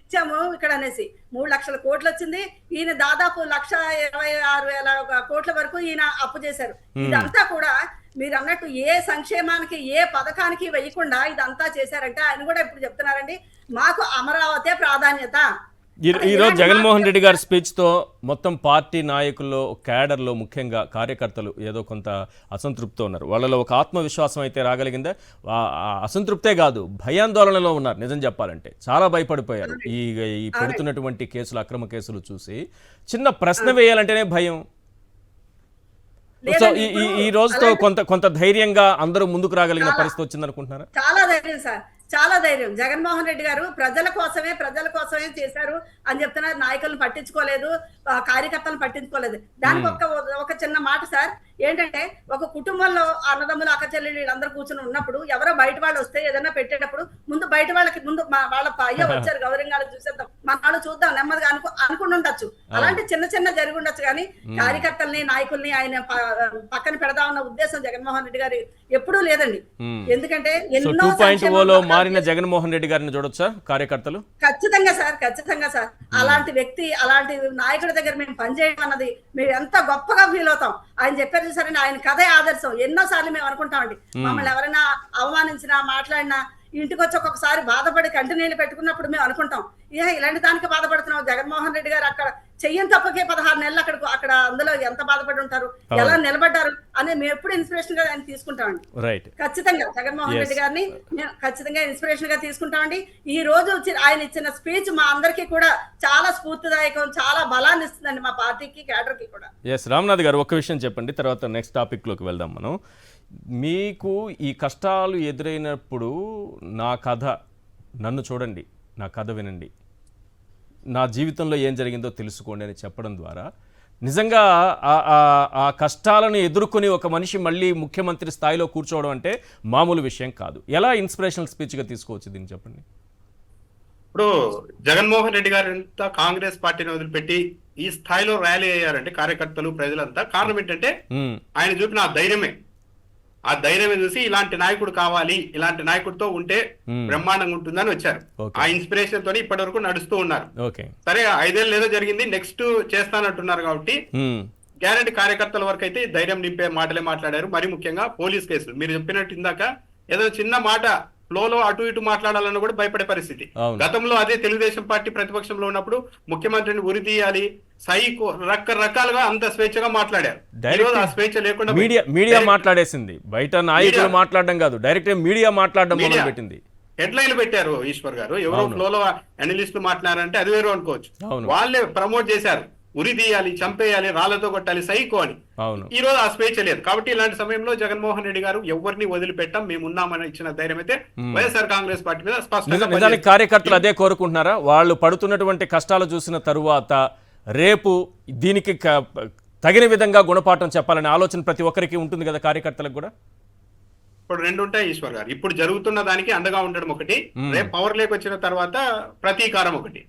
ఇచ్చాము ఇక్కడ అనేసి. 3 లక్షల కోట్లు వచ్చింది. ఈయన దాదాపు 1,26,000 కోట్ల వరకు ఈయన అప్పు చేశారు. ఇదంతా కూడా మీరు అన్నట్టు ఏ సంక్షేమానికి ఏ పథకానికి వేయకుండా ఇదంతా చేశారంటే ఆయన కూడా ఇప్పుడు చెప్తున్నారండి, మాకు అమరావతి ప్రాధాన్యత. ఈరోజు జగన్మోహన్ రెడ్డి గారి స్పీచ్తో మొత్తం పార్టీ నాయకుల్లో, క్యాడర్లో, ముఖ్యంగా కార్యకర్తలు ఏదో కొంత అసంతృప్తితో ఉన్నారు. వాళ్ళలో ఒక ఆత్మవిశ్వాసం అయితే రాగలిగిందా? అసంతృప్తే కాదు, భయాందోళనలో ఉన్నారు. నిజం చెప్పాలంటే చాలా భయపడిపోయారు. ఈ పెడుతున్నటువంటి కేసులు, అక్రమ కేసులు చూసి చిన్న ప్రశ్న వేయాలంటేనే భయం. సో ఈ రోజుతో కొంత ధైర్యంగా అందరూ ముందుకు రాగలిగిన పరిస్థితి వచ్చింది అనుకుంటున్నారా? చాలా ధైర్యం సార్, చాలా ధైర్యం. జగన్మోహన్ రెడ్డి గారు ప్రజల కోసమే చేశారు అని చెప్తున్నారు. నాయకులను పట్టించుకోలేదు, కార్యకర్తలను పట్టించుకోలేదు. దానికి ఒక చిన్న మాట సార్ ఏంటంటే, ఒక కుటుంబంలో అన్నదమ్ములు అక్క చెల్లెళ్ళు వీళ్ళందరూ కూర్చొని ఉన్నప్పుడు ఎవరో బయట వాళ్ళు వస్తే ఏదైనా పెట్టేటప్పుడు ముందు బయట వాళ్ళకి వాళ్ళ అయ్యో వచ్చారు గౌరవంగా చూసేద్దాం, మన వాళ్ళు చూద్దాం నెమ్మదిగా అనుకుంటుండొచ్చు. అలాంటి చిన్న జరిగి ఉండొచ్చు. కానీ కార్యకర్తల్ని నాయకుల్ని ఆయన పక్కన పెడదామన్న ఉద్దేశం జగన్మోహన్ రెడ్డి గారు ఎప్పుడూ లేదండి. ఎందుకంటే ఎన్నో మారిన జగన్మోహన్ రెడ్డి గారిని చూడొచ్చా కార్యకర్తలు? ఖచ్చితంగా సార్. అలాంటి వ్యక్తి, అలాంటి నాయకుడి దగ్గర మేము పనిచేయడం అన్నది మేము ఎంత గొప్పగా ఫీల్ అవుతాం. ఆయన చెప్పారు చూసారండి, ఆయన కథే ఆదర్శం. ఎన్నోసార్లు మేము అనుకుంటామండి, మమ్మల్ని ఎవరైనా అవమానించినా మాట్లాడినా ఇంటికి వచ్చి ఒక్కొక్కసారి బాధపడి కంటి నీళ్ళు పెట్టుకున్నప్పుడు మేము అనుకుంటాం, ఇలాంటి దానికి బాధపడుతున్నాం. జగన్మోహన్ రెడ్డి గారు అక్కడ చెయ్యని తప్పకే 16 నెలలు అక్కడ అందులో ఎంత బాధపడి ఉంటారు, ఎలా నిలబడ్డారు అని మేము ఎప్పుడు ఇన్స్పిరేషన్ గా ఆయన తీసుకుంటామండి. ఖచ్చితంగా జగన్మోహన్ రెడ్డి గారిని ఖచ్చితంగా ఇన్స్పిరేషన్ గా తీసుకుంటామండి. ఈ రోజు ఆయన ఇచ్చిన స్పీచ్ మా అందరికీ కూడా చాలా స్ఫూర్తిదాయకం, చాలా బలాన్ని ఇస్తుందండి మా పార్టీకి, క్యాడర్ కి కూడా. రామ్నాథ్ గారు ఒక్క విషయం చెప్పండి, తర్వాత నెక్స్ట్ టాపిక్ లోకి వెళ్దాం మనం. మీకు ఈ కష్టాలు ఎదురైనప్పుడు నా కథ నన్ను చూడండి, నా కథ వినండి, నా జీవితంలో ఏం జరిగిందో తెలుసుకోండి అని చెప్పడం ద్వారా నిజంగా ఆ కష్టాలను ఎదుర్కొని ఒక మనిషి మళ్ళీ ముఖ్యమంత్రి స్థాయిలో కూర్చోవడం అంటే మామూలు విషయం కాదు. ఎలా ఇన్స్పిరేషనల్ స్పీచ్గా తీసుకోవచ్చు దీన్ని చెప్పండి. ఇప్పుడు జగన్మోహన్ రెడ్డి గారు ఎంత కాంగ్రెస్ పార్టీని వదిలిపెట్టి ఈ స్థాయిలో ర్యాలీ అయ్యారంటే కార్యకర్తలు ప్రజలంతా కారణం ఏంటంటే ఆయన చూపిన ఆ ధైర్యమే. ఆ ధైర్యమే చూసి ఇలాంటి నాయకుడు కావాలి, ఇలాంటి నాయకుడితో ఉంటే బ్రహ్మాండంగా ఉంటుందని వచ్చారు. ఆ ఇన్స్పిరేషన్ తోని ఇప్పటి వరకు నడుస్తూ ఉన్నారు. సరే 5 ఏళ్ళు ఏదో జరిగింది, నెక్స్ట్ చేస్తానంటున్నారు కాబట్టి గ్యారెంటీ కార్యకర్తల వరకు అయితే ధైర్యం నింపే మాటలే మాట్లాడారు. మరి ముఖ్యంగా పోలీస్ కేసులు మీరు చెప్పినట్టు ఇందాక ఏదో చిన్న మాట ఫ్లోలో అటు ఇటు మాట్లాడాలన్న కూడా భయపడే పరిస్థితి. గతంలో అదే తెలుగుదేశం పార్టీ ప్రతిపక్షంలో ఉన్నప్పుడు ముఖ్యమంత్రిని ఉరి తీయాలి, సైకో రకరకాలుగా అంత స్వేచ్ఛగా మాట్లాడారు. ఆ స్వేచ్ఛ లేకుండా మీడియా మాట్లాడేసింది, బయట నాయకులు మాట్లాడడం కాదు, డైరెక్ట్ మీడియా మాట్లాడడం మొదలు పెట్టింది. హెడ్లైన్లు పెట్టారు ఈశ్వర్ గారు. ఎవరో ఫ్లోలో అనలిస్టులు మాట్లాడారంటే అది వేరు అనుకోవచ్చు, వాళ్ళే ప్రమోట్ చేశారు. ఉరి తీయాలి, చంపేయాలి, రాళ్లతో కొట్టాలి, సైకో అని. ఈ రోజు ఆ స్వేచ్ఛ లేదు. కాబట్టి ఇలాంటి సమయంలో జగన్మోహన్ రెడ్డి గారు ఎవరిని వదిలిపెట్టాం, మేమున్నామని ఇచ్చిన ధైర్యం అయితే వైఎస్ఆర్ కాంగ్రెస్ పార్టీ మీద స్పష్టంగా. నిజానికి కార్యకర్తలు అదే కోరుకుంటున్నారా? వాళ్ళు పడుతున్నటువంటి కష్టాలు చూసిన తరువాత రేపు దీనికి తగిన విధంగా గుణపాఠం చెప్పాలనే ఆలోచన ప్రతి ఒక్కరికి ఉంటుంది కదా, కార్యకర్తలకు కూడా. ఇప్పుడు 2 ఉంటాయి ఈశ్వర్ గారు. ఇప్పుడు జరుగుతున్న దానికి అండగా ఉండడం ఒకటి, రేపు పవర్ లేక వచ్చిన తర్వాత ప్రతీకారం ఒకటి.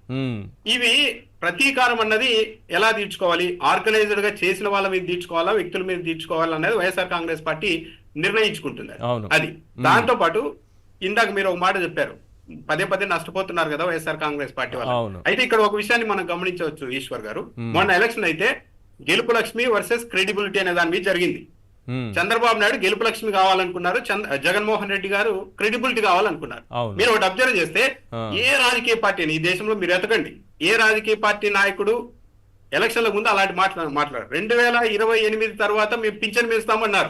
ఇవి ప్రతీకారం అన్నది ఎలా తీర్చుకోవాలి, ఆర్గనైజ్డ్ గా చేసిన వాళ్ళ మీద తీర్చుకోవాలా, వ్యక్తుల మీద తీర్చుకోవాలా అనేది వైఎస్ఆర్ కాంగ్రెస్ పార్టీ నిర్ణయించుకుంటుంది. అది దాంతో పాటు ఇందాక మీరు ఒక మాట చెప్పారు, పదే నష్టపోతున్నారు కదా వైఎస్ఆర్ కాంగ్రెస్ పార్టీ వాళ్ళు. అయితే ఇక్కడ ఒక విషయాన్ని మనం గమనించవచ్చు ఈశ్వర్ గారు. మొన్న ఎలక్షన్ అయితే గెలుపు లక్ష్మి వర్సెస్ క్రెడిబిలిటీ అనే దాని మీద జరిగింది. చంద్రబాబు నాయుడు గెలుపు లక్ష్మి కావాలనుకున్నారు, జగన్మోహన్ రెడ్డి గారు క్రెడిబిలిటీ కావాలనుకున్నారు. మీరు ఒకటి అబ్జర్వ్ చేస్తే ఏ రాజకీయ పార్టీ ఈ దేశంలో మీరు ఎతకండి, ఏ రాజకీయ పార్టీ నాయకుడు ఎలక్షన్ల ముందు అలాంటి మాట్లాడారు. 2028 తర్వాత మేము పింఛన్ పెంచుతామన్నారు.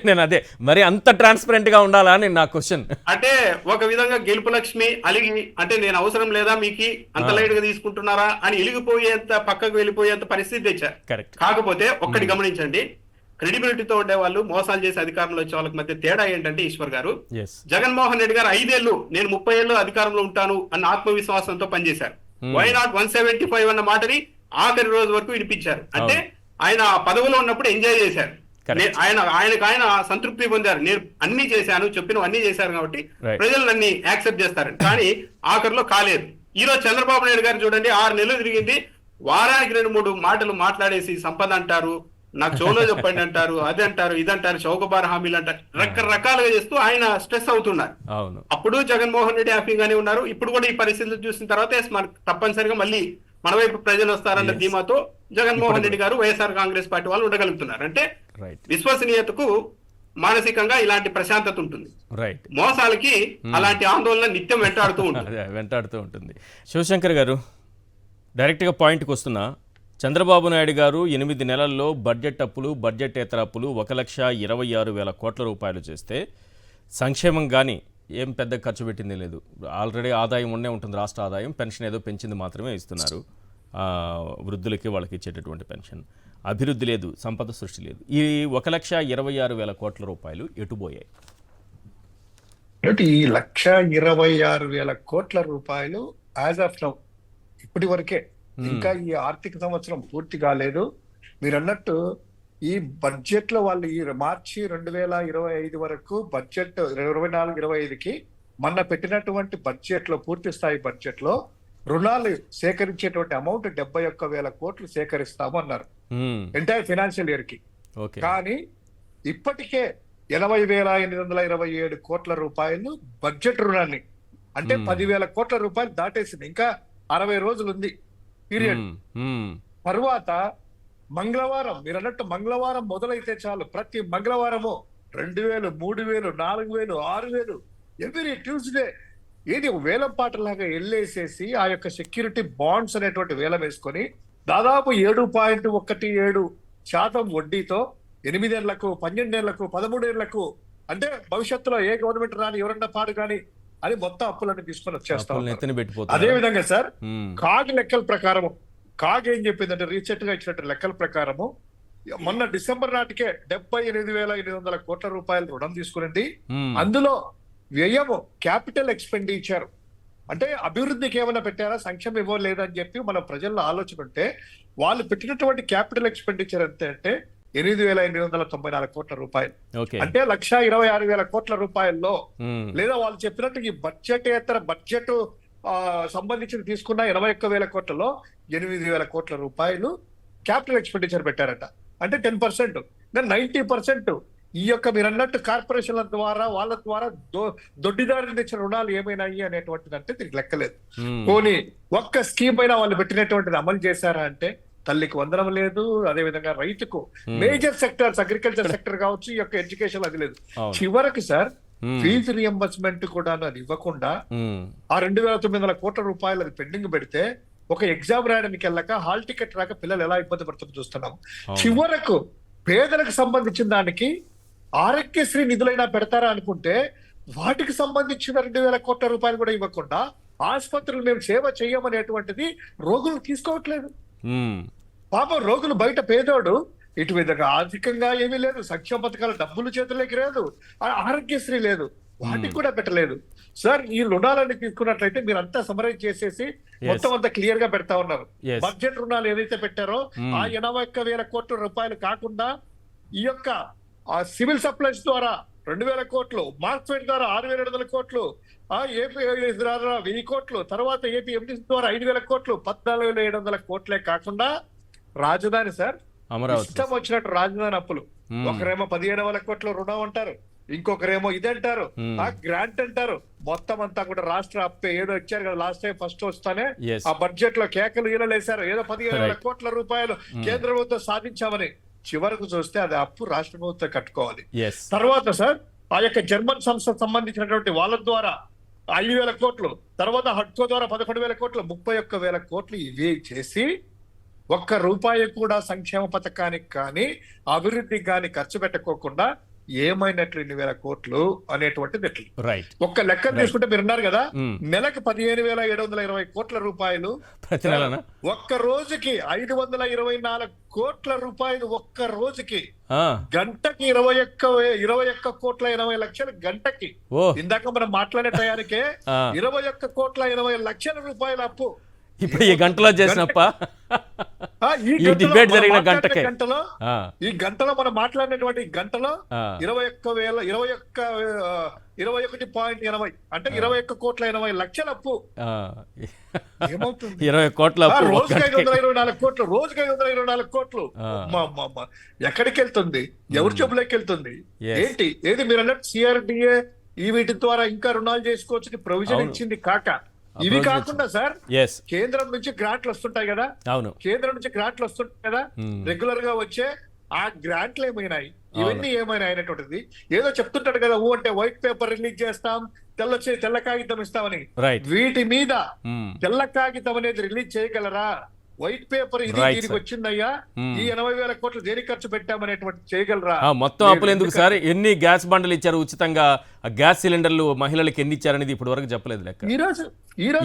నేను అదే మరి అంత ట్రాన్స్పరెంట్ గా ఉండాలా అని నా క్వశ్చన్. అంటే ఒక విధంగా గెలుపు లక్ష్మి అలిగి, అంటే నేను అవసరం లేదా మీకు అంత లైట్ గా తీసుకుంటున్నారా అని ఎలిగిపోయేంత, పక్కకు వెళ్ళిపోయేంత పరిస్థితి తెచ్చారు. కాకపోతే ఒక్కటి గమనించండి, క్రెడిబిలిటీతో ఉండే వాళ్ళు మోసాలు చేసి అధికారంలో వచ్చే వాళ్ళకి మధ్య తేడా ఏంటంటే ఈశ్వర్ గారు, జగన్మోహన్ రెడ్డి గారు 5 ఏళ్ళు నేను 30 ఏళ్ళు అధికారంలో ఉంటాను అన్న ఆత్మవిశ్వాసంతో పనిచేశారు. వై నాట్ 175 అన్న మాటని ఆఖరి రోజు వరకు వినిపించారు. అంటే ఆయన పదవిలో ఉన్నప్పుడు ఎంజాయ్ చేశారు, ఆయన సంతృప్తి పొందారు. నేను అన్ని చేశాను, చెప్పిన అన్ని చేశారు కాబట్టి ప్రజలు అన్ని యాక్సెప్ట్ చేస్తారు. కానీ ఆఖరిలో కాలేదు. ఈ రోజు చంద్రబాబు నాయుడు గారు చూడండి, 6 నెలలు తిరిగింది, వారానికి 2-3 మాటలు మాట్లాడేసి సంపద అంటారు, నాకు చోలో చెప్పండి అంటారు, అది అంటారు, ఇదంటారు, చౌకబార్ హామీలు అంటారు, రకరకాలుగా చేస్తూ ఆయన స్ట్రెస్ అవుతున్నారు. అప్పుడు జగన్మోహన్ రెడ్డి హ్యాపీగానే ఉన్నారు. ఇప్పుడు కూడా ఈ పరిస్థితులు చూసిన తర్వాత మనకు తప్పనిసరిగా మళ్ళీ మన వైపు ప్రజలు వస్తారన్న ధీమాతో జగన్మోహన్ రెడ్డి గారు వైఎస్ఆర్ కాంగ్రెస్ పార్టీ వాళ్ళు ఉండగలుగుతున్నారు. అంటే విశ్వసనీయతకు మానసికంగా ఇలాంటి ప్రశాంతత ఉంటుంది, మోసాలకి అలాంటి ఆందోళన నిత్యం వెంటాడుతూ ఉంటుంది. శివశంకర్ గారు, డైరెక్ట్గా పాయింట్కి వస్తున్నా. చంద్రబాబు నాయుడు గారు 8 నెలల్లో బడ్జెట్ అప్పులు, బడ్జెటేతర అప్పులు 1,26,000 కోట్ల రూపాయలు చేస్తే సంక్షేమం కానీ ఏం పెద్ద ఖర్చు పెట్టింది లేదు. ఆల్రెడీ ఆదాయం ఉండే ఉంటుంది, రాష్ట్ర ఆదాయం. పెన్షన్ ఏదో పెంచింది మాత్రమే ఇస్తున్నారు, వృద్ధులకి వాళ్ళకి ఇచ్చేటటువంటి పెన్షన్. అభివృద్ధి లేదు, సంపద సృష్టి లేదు. ఈ 1,26,000 కోట్ల రూపాయలు ఎటుపోయాయి? ఈ 1,26,000 కోట్ల రూపాయలు యాజ్ ఆఫ్ నౌ ఇప్పటి వరకే, ఇంకా ఈ ఆర్థిక సంవత్సరం పూర్తి కాలేదు. మీరు అన్నట్టు ఈ బడ్జెట్ లో వాళ్ళు ఈ మార్చి 2025 వరకు బడ్జెట్ 24-25కి మొన్న పెట్టినటువంటి బడ్జెట్ లో, పూర్తి స్థాయి బడ్జెట్ లో రుణాలు సేకరించేటువంటి అమౌంట్ 71,000 కోట్లు సేకరిస్తాము అన్నారు ఎంటైర్ ఫైనాన్షియల్ ఇయర్ కి. కానీ ఇప్పటికే 80,827 కోట్ల రూపాయలు బడ్జెట్ రుణాన్ని, అంటే 10,000 కోట్ల రూపాయలు దాటేసింది. ఇంకా 60 రోజులు ఉంది పీరియడ్. తర్వాత మంగళవారం, మీరు అన్నట్టు మంగళవారం మొదలైతే చాలు, ప్రతి మంగళవారము 2,000, 3,000, 4,000, 6,000 ఎవ్రీ ట్యూస్డే ఏది వేలం పాటలాగా వెళ్ళేసేసి ఆ యొక్క సెక్యూరిటీ బాండ్స్ అనేటువంటి వేలం వేసుకొని దాదాపు 7.17% వడ్డీతో 8 ఏళ్లకు, 12 ఏళ్లకు, 13 ఏళ్లకు, అంటే భవిష్యత్తులో ఏ గవర్నమెంట్ రాని, ఎవరన్నా పాడు కానీ అని మొత్తం అప్పులన్నీ తీసుకొని వచ్చేస్తాం. అదే విధంగా సార్ కాగ్ లెక్కల ప్రకారము, కాగ్ ఏం చెప్పిందంటే రీసెంట్ గా ఇచ్చినట్టు లెక్కల ప్రకారము మొన్న డిసెంబర్ నాటికే 78,800 కోట్ల రూపాయలు రుణం తీసుకురండి. మ్మ్. అందులో వ్యయము క్యాపిటల్ ఎక్స్పెండిచర్ అంటే అభివృద్ధికి ఏమైనా పెట్టారా, సంక్షేమం ఇవ్వలేదని చెప్పి మన ప్రజల్లో ఆలోచన ఉంటే వాళ్ళు పెట్టినటువంటి క్యాపిటల్ ఎక్స్పెండిచర్ ఎంత అంటే 8,894 కోట్ల రూపాయలు. ఓకే. అంటే 1,26,000 కోట్ల రూపాయల్లో మ్మ్. లేదా వాళ్ళు చెప్పినట్టు ఈ బడ్జెట్ సంబంధించి తీసుకున్న 21,000 కోట్లలో 8,000 కోట్ల రూపాయలు క్యాపిటల్ ఎక్స్పెండిచర్ పెట్టారట. అంటే 10%. 90% ఈ యొక్క మీరు అన్నట్టు కార్పొరేషన్ల ద్వారా వాళ్ళ ద్వారా దొడ్డిదారిని తెచ్చిన రుణాలు ఏమైనాయి అనేటువంటిది అంటే దీనికి లెక్కలేదు. మ్మ్. పోనీ ఒక్క స్కీమ్ పైన వాళ్ళు పెట్టినటువంటిది అమలు చేశారా అంటే తల్లికి వందనం లేదు, అదే విధంగా రైతుకు మేజర్ సెక్టర్స్ అగ్రికల్చర్ సెక్టర్ కావచ్చు, ఈ యొక్క ఎడ్యుకేషన్ అది లేదు. అవును. చివరికి సార్ మ్మ్. ఫీజు రియంబర్స్మెంట్ కూడా అది ఇవ్వకుండా మ్మ్. ఆ 2,900 కోట్ల రూపాయలు అది పెండింగ్ పెడితే ఒక ఎగ్జామ్ రాయడానికి వెళ్ళక హాల్ టికెట్ రాక పిల్లలు ఎలా ఇబ్బంది పడుతుందో చూస్తున్నాం. చివరకు పేదలకు సంబంధించిన దానికి ఆరోగ్యశ్రీ నిధులైనా పెడతారా అనుకుంటే వాటికి సంబంధించిన 2,000 కోట్ల రూపాయలు కూడా ఇవ్వకుండా ఆసుపత్రులు మేము సేవ చేయమనేటువంటిది రోగులు తీసుకోవట్లేదు. మ్మ్. పాపం రోగులు బయట పేదోడు ఇటు విధంగా ఆర్థికంగా ఏమీ లేదు, సంక్షేమ పథకాల డబ్బులు చేతులకి లేదు, ఆరోగ్యశ్రీ లేదు, వాటికి కూడా పెట్టలేదు. సార్ ఈ రుణాలన్నీ తీసుకున్నట్లయితే మీరు అంతా సమరైజ్ చేసేసి మొత్తం అంతా క్లియర్ గా పెడతా ఉన్నారు. Yes. బడ్జెట్ రుణాలు ఏదైతే పెట్టారో ఆ 81,000 కోట్ల రూపాయలు కాకుండా ఈ యొక్క సివిల్ సప్లైస్ ద్వారా 2,000 కోట్లు, మార్క్స్ఫెడ్ ద్వారా 6,700 కోట్లు, ఏపీ ద్వారా 1,000 కోట్లు, తర్వాత ఏపీ ఎండిసి ద్వారా 5,000 కోట్లు, 14,700 కోట్లే కాకుండా రాజధాని సార్ అమరావతి. ఇష్టం వచ్చినట్టు రాజధాని అప్పులు. ఒకరేమో 15,000 కోట్ల రుణం అంటారు, ఇంకొకరేమో ఇదంటారు, ఆ గ్రాంట్ అంటారు. మొత్తం అంతా కూడా రాష్ట్ర అప్పే ఏదో ఇచ్చారు కదా లాస్ట్ టైం ఫస్ట్ వస్తానే Yes. ఆ బడ్జెట్ లో కేకలు ఈలలేశారు ఏదో 15,000 Right. కోట్ల రూపాయలు కేంద్ర ప్రభుత్వం సాధించామని. చివరకు చూస్తే అది అప్పు రాష్ట్ర ప్రభుత్వం కట్టుకోవాలి. Yes. తర్వాత సార్ ఆ యొక్క జర్మన్ సంస్థ సంబంధించినటువంటి వాళ్ళ ద్వారా 5,000 కోట్లు, తర్వాత హడ్కో ద్వారా 11,000 కోట్లు, 31,000 కోట్లు ఇవే చేసి ఒక్క రూపాయి కూడా సంక్షేమ పథకానికి కానీ అభివృద్ధికి కానీ ఖర్చు పెట్టకోకుండా ఏమైనట్లు 2,000 కోట్లు అనేటువంటిది ఎట్లు. రైట్. ఒక్క లెక్క తీసుకుంటే మీరు అన్నారు కదా మ్మ్. నెలకు 15,720 కోట్ల రూపాయలు, ప్రతి నెలనా? ఒక్క రోజుకి 524 కోట్ల రూపాయలు, ఒక్క రోజుకి ఆ. గంటకి 21 కోట్ల 80 లక్షలు గంటకి. ఓ. ఇందాక మనం మాట్లాడే టయానికే ఆ. 21 కోట్ల 80 లక్షల రూపాయల అప్పు. ఇప్పుడు ఈ గంటలో చేసినప్ప ఈ ఈ గంటలో డిబేట్ మనం జరిగిన మాట్లాడిన గంటకే. గంటలో ఆ. ఈ గంటలో మనం మాట్లాడినటువంటి గంటలో ఆ. 21,80 అంటే 21 కోట్ల 80 లక్షల అప్పు. ఆ. ఏమవుతుంది? 20 కోట్ల అప్పు ఒక రోజుకి గంటకి. 524 కోట్లు, రోజుకి 524 కోట్లు. ఆ. అమ్మా. ఎక్కడికి వెళ్తుంది? ఎవరి జబ్బులోకి వెళ్తుంది? Yes. ఏంటి ఏది మీరు అన్నట్టు సిఆర్డిఏ ఈ వీటి ద్వారా ఇంకా రుణాలు చేసుకోవచ్చు ప్రొవిజన్ అవును. ఇచ్చింది కాక ఇవి Provision కాకుండా సార్ Yes. కేంద్రం నుంచి గ్రాంట్లు వస్తుంటాయి కదా, అవును. కేంద్రం నుంచి గ్రాంట్లు వస్తుంటాయి కదా, రెగ్యులర్ గా వచ్చే ఆ గ్రాంట్లు ఏమైనాయి, ఇవన్నీ ఏమైనా అయినటువంటిది. ఏదో చెప్తుంటాడు కదా అంటే వైట్ పేపర్ రిలీజ్ చేస్తాం, తెల్ల కాగితం ఇస్తామని. రైట్. వీటి మీద మ్మ్. తెల్ల కాగితం అనేది రిలీజ్ చేయగలరా? వైట్ పేపర్ ఇది Right, దీనికి sir. వచ్చిందయ్యా, ఈ 80,000 కోట్లు దేనికి ఖర్చు పెట్టామనేటువంటి చేయగలరా? మొత్తం అప్పులు ఎందుకు సార్? ఎన్ని గ్యాస్ బండలు ఇచ్చారు ఉచితంగా? ఆ గ్యాస్ సిలిండర్లు మహిళలకు ఎన్ని ఇచ్చారనేది ఇప్పటి వరకు చెప్పలేదు లెక్క.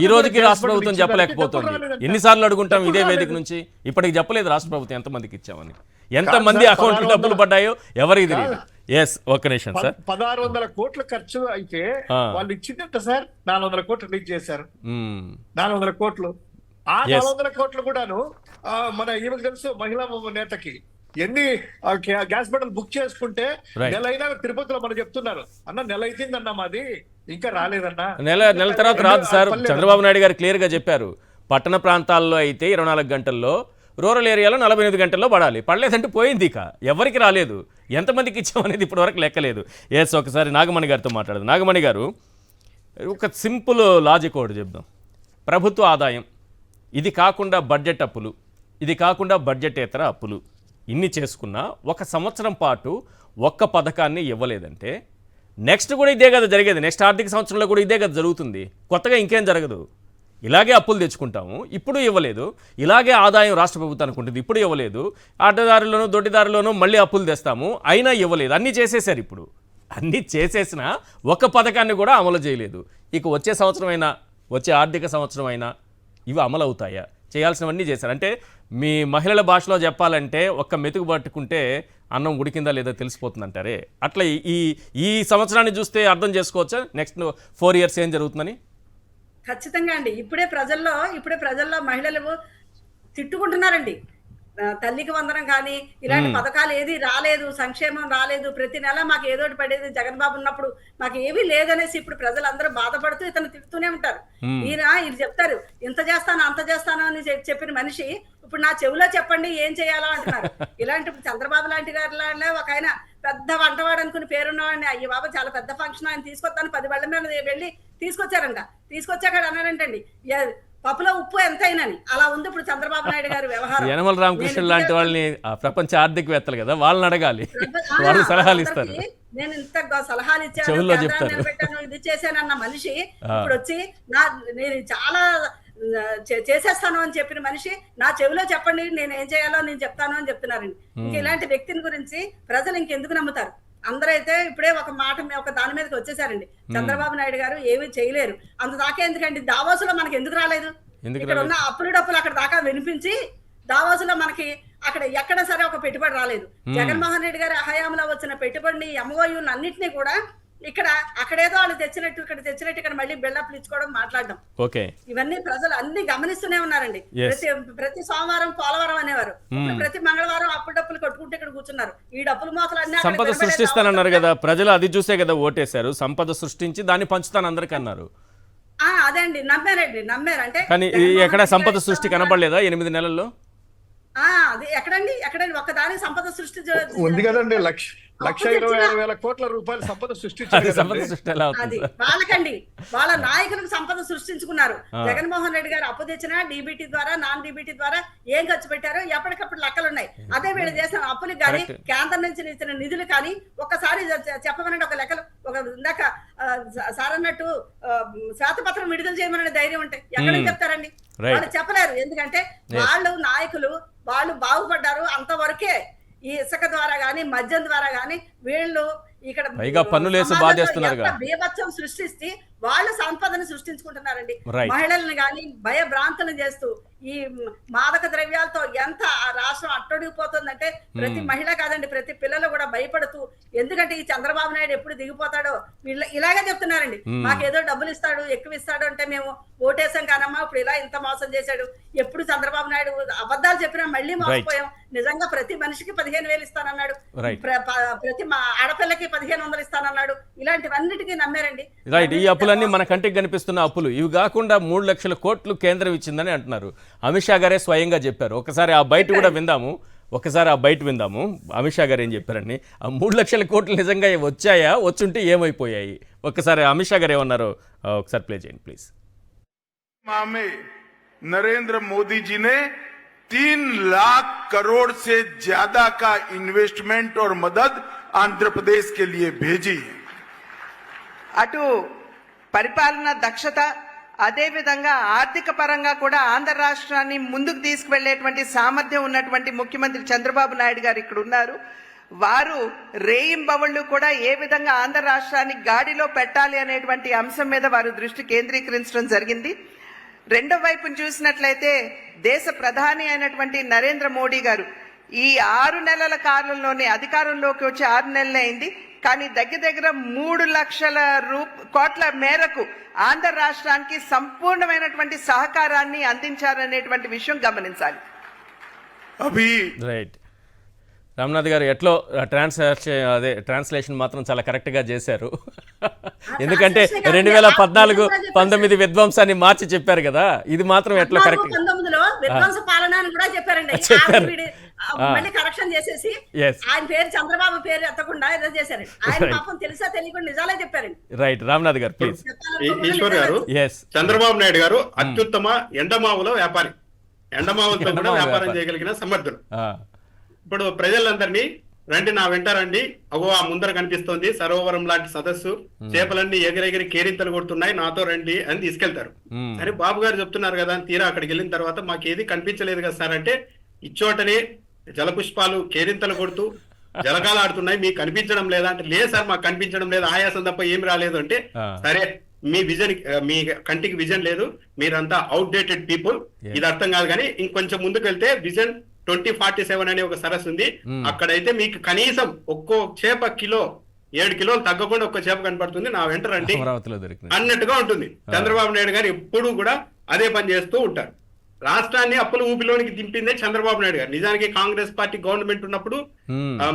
ఈ రోజుకి రాష్ట్ర ప్రభుత్వం చెప్పలేకపోతుంది. ఎన్నిసార్లు అడుగుంటాం ఇదే వేదిక నుంచి, ఇప్పటికి చెప్పలేదు రాష్ట్ర ప్రభుత్వం ఎంతమందికి ఇచ్చామని, ఎంతమంది అకౌంట్లు డబ్బులు పడ్డాయో ఎవరికి తెలియదు. ఎస్, ఒక్క నిమిషం సార్. 1,600 కోట్ల ఖర్చు అయితే వాళ్ళు ఇచ్చిందంట సార్ 400 కోట్లు రిలీజ్ చేశారు. 400 కోట్లు. ఆ 400 కోట్లు కూడాను మన ఈమెకు తెలుసు మహిళా నేతకి ఎన్ని గ్యాస్ బండలు బుక్ చేసుకుంటే నెల అయినా తిరుపతిలో మనం చెప్తున్నారు అన్న నెల అయిపోయిందన్న మాది ఇంకా రాలేదన్నా. నెల తర్వాత రాదు సార్. చంద్రబాబు నాయుడు గారు క్లియర్ గా చెప్పారు, పట్టణ ప్రాంతాల్లో అయితే 24 గంటల్లో, రూరల్ ఏరియాలో 48 గంటల్లో పడాలి. పడలేదంటే పోయింది, ఇక ఎవరికి రాలేదు. ఎంతమందికి ఇచ్చామనేది ఇప్పటి వరకు లెక్కలేదు. ఎస్, ఒకసారి నాగమణి గారితో మాట్లాడదు. నాగమణి గారు, ఒక సింపుల్ లాజిక్ ఒకటి చెప్దాం. ప్రభుత్వ ఆదాయం, ఇది కాకుండా బడ్జెట్ అప్పులు, ఇది కాకుండా బడ్జెటేతర అప్పులు, ఇన్ని చేసుకున్నా 1 సంవత్సరం పాటు ఒక్క పథకాన్ని ఇవ్వలేదంటే నెక్స్ట్ కూడా ఇదే కదా జరిగేది. నెక్స్ట్ ఆర్థిక సంవత్సరంలో కూడా ఇదే కదా జరుగుతుంది. కొత్తగా ఇంకేం జరగదు. ఇలాగే అప్పులు తెచ్చుకుంటాము, ఇప్పుడు ఇవ్వలేదు. ఇలాగే ఆదాయం రాష్ట్ర ప్రభుత్వానికి ఉంటుంది, ఇప్పుడు ఇవ్వలేదు. ఆటదారుల్లోనూ దొడ్డిదారుల్లోనూ మళ్ళీ అప్పులు తెస్తాము, అయినా ఇవ్వలేదు. అన్నీ చేసేసారు. ఇప్పుడు అన్నీ చేసేసిన ఒక్క పథకాన్ని కూడా అమలు చేయలేదు. ఇక వచ్చే సంవత్సరం అయినా, వచ్చే ఆర్థిక సంవత్సరం అయినా ఇవి అమలు అవుతాయా? చేయాల్సినవన్నీ చేశారు. అంటే మీ మహిళల భాషలో చెప్పాలంటే ఒక్క మెతుకు పట్టుకుంటే అన్నం ఉడికిందా లేదా తెలిసిపోతుంది అంటారే, అట్లా ఈ సంవత్సరాన్ని చూస్తే అర్థం చేసుకోవచ్చా నెక్స్ట్ 4 years ఏం జరుగుతుందని? ఖచ్చితంగా అండి. ఇప్పుడే ప్రజల్లో మహిళలు తిట్టుకుంటున్నారండి. తల్లికి వందనం కానీ ఇలాంటి పథకాలు ఏది రాలేదు, సంక్షేమం రాలేదు, ప్రతి నెల మాకు ఏదోటి పడేది, జగన్ బాబు ఉన్నప్పుడు మాకు ఏమీ లేదనేసి ఇప్పుడు ప్రజలందరూ బాధపడుతూ ఇతను తిడుతూనే ఉంటారు. ఇది చెప్తారు, ఇంత చేస్తాను అంత చేస్తాను అని చెప్పిన మనిషి ఇప్పుడు నా చెవిలో చెప్పండి ఏం చేయాలో అంటున్నారు. ఇలాంటి చంద్రబాబు లాంటి గారిలో ఒక ఆయన పెద్ద వంటవాడు అనుకుని పేరున్నవాడిని, అయ్యి బాబా చాలా పెద్ద ఫంక్షన్ ఆయన తీసుకొస్తాను 10 బళ్ళ మీద వెళ్ళి తీసుకొచ్చారంట. తీసుకొచ్చాక అన్నారంటండి పప్పులో ఉప్పు ఎంతైనని. అలా ఉంది ఇప్పుడు చంద్రబాబు నాయుడు గారి వ్యవహారం. యనమల రామకృష్ణ లాంటి వాళ్ళని ప్రపంచ ఆర్థికవేత్తలు కదా, వాళ్ళని అడగాలి, వాళ్ళు సలహాలు ఇస్తారు. నేను ఇంత సలహాలు ఇచ్చాను, పెట్టాను, ఇది చేశానన్న మనిషి ఇప్పుడు వచ్చి నేను చాలా చేసేస్తాను అని చెప్పిన మనిషి నా చెవిలో చెప్పండి నేను ఏం చేయాలో నేను చెప్తాను అని చెప్తున్నారండి. ఇంక ఇలాంటి వ్యక్తిని గురించి ప్రజలు ఇంకెందుకు నమ్ముతారు? అందరైతే ఇప్పుడే ఒక దాని మీదకి వచ్చేసారండి. చంద్రబాబు నాయుడు గారు ఏమీ చేయలేరు, అంత దాకా ఎందుకండి దావోసులో మనకి ఎందుకు రాలేదు? ఇక్కడ ఉన్న అప్పులు డప్పులు అక్కడ దాకా వినిపించి దావోసులో మనకి అక్కడ ఎక్కడ సరే ఒక పెట్టుబడి రాలేదు. జగన్మోహన్ రెడ్డి గారి హయాంలో వచ్చిన పెట్టుబడిని ఎంఓయూని అన్నింటినీ కూడా అక్కడేదో వాళ్ళు తెచ్చినట్టు ఇక్కడ మళ్ళీ బిల్డప్లు ఇచ్చుకోవడం, మాట్లాడడం, ఇవన్నీ ప్రజలు అన్ని గమనిస్తూనే ఉన్నారండి. ప్రతి సోమవారం పోలవరం అనేవారు, ప్రతి మంగళవారం అప్పు డప్పులు కొట్టుకుంటే ఇక్కడ కూర్చున్నారు. ఈ డప్పులు మోతలు అన్ని సంపద సృష్టిస్తానన్నారు కదా ప్రజలు, అది చూసే కదా ఓటేశారు. సంపద సృష్టించి దాన్ని పంచుతాను అందరికీ అన్నారు. అదే అండి, నమ్మారు. అంటే కానీ ఎక్కడ సంపద సృష్టి కనబడలేదా 8 నెలల్లో? అది ఎక్కడండి ఒక్కదాని సంపద సృష్టి ఉంది కదండి. 1,26,000 కోట్ల రూపాయల సంపద సృష్టించారు. అది వాళ్ళకండి, వాళ్ళ నాయకులకు సంపద సృష్టించుకున్నారు. జగన్మోహన్ రెడ్డి గారు అప్పు తెచ్చినా డీబీటీ ద్వారా నాన్ డీబీటీ ద్వారా ఏం ఖర్చు పెట్టారో ఎప్పటికప్పుడు లెక్కలు ఉన్నాయి. అదే వీళ్ళు చేసిన అప్పులకు కానీ కేంద్రం నుంచి ఇచ్చిన నిధులు కానీ ఒక్కసారి చెప్పమనండి. ఒక లెక్కలు ఇందాక సార్ అన్నట్టు శ్వేతపత్రం విడుదల చేయమనే ధైర్యం ఉంటే ఎక్కడ చెప్తారండి? వాళ్ళు చెప్పలేరు. ఎందుకంటే వాళ్ళు నాయకులు వాళ్ళు బాగుపడ్డారు అంతవరకే. ఈ ఇసుక ద్వారా గానీ మద్యం ద్వారా గానీ వీళ్ళు ఇక్కడ బీభత్సం సృష్టిస్తే వాళ్ళు సంపదను సృష్టించుకుంటున్నారండి. మహిళలను గాని భయభ్రాంతులను చేస్తూ ఈ మాదక ద్రవ్యాలతో ఎంత ఆ రాష్ట్రం అట్టడిగిపోతుందంటే ప్రతి మహిళ కాదండి ప్రతి పిల్లలు కూడా భయపడుతూ, ఎందుకంటే ఈ చంద్రబాబు నాయుడు ఎప్పుడు దిగిపోతాడో ఇలాగే చెప్తున్నారండి. మాకేదో డబ్బులు ఇస్తాడు ఎక్కువ ఇస్తాడు అంటే మేము ఓటేసాం కానమ్మా ఇప్పుడు ఇలా ఇంత మోసం చేశాడు. ఎప్పుడు చంద్రబాబు నాయుడు అబద్ధాలు చెప్పినా మళ్ళీ మోసపోయాం. నిజంగా ప్రతి మనిషికి 15,000 ఇస్తానన్నాడు, ప్రతి ఆడపిల్లకి 1,500 ఇస్తానన్నాడు. ఇలాంటివన్నిటికీ నమ్మారండి. ఈ అప్పులన్నీ మన కంటికి కనిపిస్తున్న అప్పులు. ఇవి కాకుండా 3 లక్షల కోట్లు కేంద్రం ఇచ్చిందని అంటున్నారు. అమిత్ షా గారే స్వయంగా చెప్పారు. ఒకసారి ఆ బయట కూడా విందాము. అమిత్ షా గారు ఏం చెప్పారండి? ఆ 3 లక్షల కోట్లు నిజంగా వచ్చాయా, వచ్చుంటే ఏమైపోయాయి? ఒకసారి అమిత్ షా గారు ఏమన్నారో ఒకసారి ప్లే చేయండి ప్లీజ్. नरेंद्र मोदी जी ने 3 लाख करोड़ से ज्यादा का इन्वेस्टमेंट और मदद आंध्र प्रदेश के लिए भेजी है. అటు పరిపాలన దక్షత అదే విధంగా ఆర్థిక పరంగా కూడా ఆంధ్ర రాష్ట్రాన్ని ముందుకు తీసుకువెళ్లేటువంటి సామర్థ్యం ఉన్నటువంటి ముఖ్యమంత్రి చంద్రబాబు నాయుడు గారు ఇక్కడ ఉన్నారు. వారు రేయింబవళ్లు కూడా ఏ విధంగా ఆంధ్ర రాష్ట్రాన్ని గాడిలో పెట్టాలి అనేటువంటి అంశం మీద వారు దృష్టి కేంద్రీకరించడం జరిగింది. రెండో వైపును చూసినట్లయితే దేశ ప్రధాని అయినటువంటి నరేంద్ర మోడీ గారు ఈ 6 నెలల కాలంలోనే అధికారంలోకి వచ్చి 6 నెలలే అయింది. కానీ దగ్గర 3 లక్షల కోట్ల మేరకు ఆంధ్ర రాష్ట్రానికి సంపూర్ణమైనటువంటి సహకారాన్ని అందించారనేటువంటి విషయం గమనించాలి. రైట్ రామ్నాథ్ గారు ఎట్లో ట్రాన్స్లేషన్ మాత్రం చాలా కరెక్ట్గా చేశారు. ఎందుకంటే 2014-19 విధ్వంసాన్ని మార్చి చెప్పారు కదా, ఇది మాత్రం ఎట్లా కరెక్ట్ కరెక్షన్ చేసేసి ఆయన పేరు చంద్రబాబు పేరు ఎత్తకుండా ఏదో చేశారు. ఆయన పాపం తెలుసా తెలియకుండా నిజాలే చెప్పారండి. రైట్ రామ్నాథ్ గారు ప్లీజ్. ఈశ్వర్ గారు, చంద్రబాబు నాయుడు గారు అత్యుత్తమ ఎండమావుల వ్యాపారి, ఎండమావులతో కూడా వ్యాపారం చేయగలిగిన సమర్థుడు. ఇప్పుడు ప్రజలందరినీ రండి నా వెంట రండి, అగో ఆ ముందర కనిపిస్తోంది సరోవరం లాంటి సదస్సు, చేపలన్నీ ఎగిరెగిరి కేరింతలు కొడుతున్నాయి, నాతో రండి అని తీసుకెళ్తారు. అని బాబు గారు చెప్తున్నారు కదా అని తీరా అక్కడికి వెళ్ళిన తర్వాత మాకేది కనిపించలేదు కదా సార్ అంటే, ఇచ్చోటనే జలపుష్పాలు కేరింతలు కొడుతూ జలకాలు ఆడుతున్నాయి మీకు కనిపించడం లేదా అంటే, లేదు సార్ మాకు కనిపించడం లేదు, ఆయాసం తప్ప ఏమి రాలేదు అంటే, సరే మీ విజన్ మీ కంటికి విజన్ లేదు, మీరంతా అవుట్డేటెడ్ పీపుల్, ఇది అర్థం కాదు. కానీ ఇంకొంచెం ముందుకు వెళ్తే విజన్ 2047 అనే ఒక సరస్సు ఉంది. అక్కడైతే మీకు కనీసం ఒక్కో చేప 7 కిలోలు తగ్గకుండా ఒక్క చేప కనపడుతుంది, నా వెంట రండి అమరావతిలో దొరికింది అన్నట్టుగా ఉంటుంది. చంద్రబాబు నాయుడు గారు ఎప్పుడు కూడా అదే పని చేస్తూ ఉంటారు. రాష్ట్రాన్ని అప్పుల ఊపిలోనికి దింపిందే చంద్రబాబు నాయుడు గారు. నిజానికి కాంగ్రెస్ పార్టీ గవర్నమెంట్ ఉన్నప్పుడు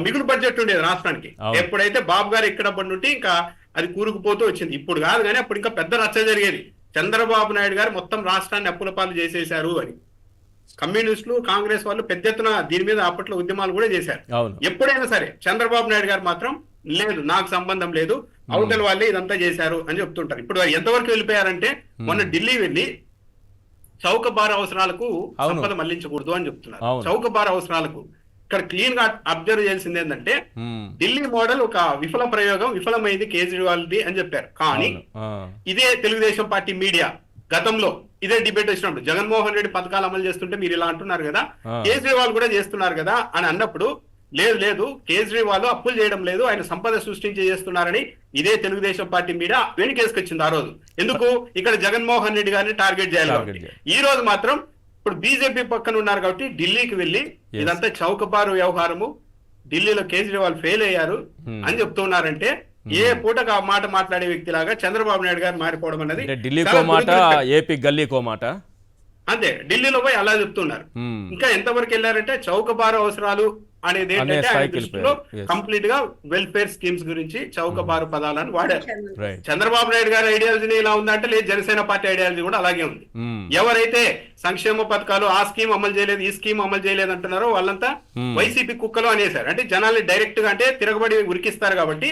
మిగులు బడ్జెట్ ఉండేది రాష్ట్రానికి. ఎప్పుడైతే బాబు గారు ఇక్కడ ఉంటే ఇంకా అది కూరుకుపోతూ వచ్చింది. ఇప్పుడు కాదు, కానీ అప్పుడు ఇంకా పెద్ద రచ్చ జరిగేది. చంద్రబాబు నాయుడు గారు మొత్తం రాష్ట్రాన్ని అప్పుల పాలు చేసేశారు అని కమ్యూనిస్టులు, కాంగ్రెస్ వాళ్ళు పెద్ద ఎత్తున దీని మీద అప్పట్లో ఉద్యమాలు కూడా చేశారు. ఎప్పుడైనా సరే చంద్రబాబు నాయుడు గారు మాత్రం లేదు, నాకు సంబంధం లేదు, అవతల వాళ్ళే ఇదంతా చేశారు అని చెప్తుంటారు. ఇప్పుడు ఎంతవరకు వెళ్ళిపోయారంటే మొన్న ఢిల్లీ వెళ్ళి చౌక బార్ అవసరాలకు సంపద మళ్లించకూడదు అని చెప్తున్నారు. చౌక బార్ అవసరాలకు ఇక్కడ క్లీన్ గా అబ్జర్వ్ చేయాల్సింది ఏంటంటే ఢిల్లీ మోడల్ ఒక విఫల ప్రయోగం, విఫలమైంది కేజ్రీవాల్ది అని చెప్పారు. కానీ ఇదే తెలుగుదేశం పార్టీ మీడియా గతంలో ఇదే డిబేట్ వచ్చినప్పుడు జగన్మోహన్ రెడ్డి పథకాలు అమలు చేస్తుంటే మీరు ఇలా అంటున్నారు కదా, కేజ్రీవాల్ కూడా చేస్తున్నారు కదా అని అన్నప్పుడు లేదు కేజ్రీవాల్ అప్పులు చేయడం లేదు, ఆయన సంపద సృష్టించి చేస్తున్నారని ఇదే తెలుగుదేశం పార్టీ మీడియా వెనుకేసుకొచ్చింది ఆ రోజు. ఎందుకు? ఇక్కడ జగన్మోహన్ రెడ్డి గారిని టార్గెట్ చేయాలి. ఈ రోజు మాత్రం ఇప్పుడు బీజేపీ పక్కన ఉన్నారు కాబట్టి ఢిల్లీకి వెళ్ళి ఇదంతా చౌకబారు వ్యవహారము, ఢిల్లీలో కేజ్రీవాల్ ఫెయిల్ అయ్యారు అని చెప్తున్నారంటే ఏ పూటకు ఆ మాట మాట్లాడే వ్యక్తి లాగా చంద్రబాబు నాయుడు గారు మారిపోవడం అనేది ఢిల్లీకో మాట, ఏపీ గల్లీకో మాట. అంతే, ఢిల్లీలో పోయి అలా చెప్తున్నారు. ఇంకా ఎంతవరకు వెళ్ళారంటే చౌకబారు అవసరాలు అనేది ఏంటంటే ఆయన దృష్టిలో కంప్లీట్ గా వెల్ఫేర్ స్కీమ్స్ గురించి చౌకబారు పదాలను వాడారు. చంద్రబాబు నాయుడు గారి ఐడియాలజీ ఇలా ఉందంటే లేదు, జనసేన పార్టీ ఐడియాలజీ కూడా అలాగే ఉంది. ఎవరైతే సంక్షేమ పథకాలు ఆ స్కీమ్ అమలు చేయలేదు, ఈ స్కీమ్ అమలు చేయలేదు అంటున్నారో వాళ్ళంతా వైసీపీ కుక్కలు అనేసారు. అంటే జనాల్ని డైరెక్ట్ గా అంటే తిరగబడి ఉరికిస్తారు కాబట్టి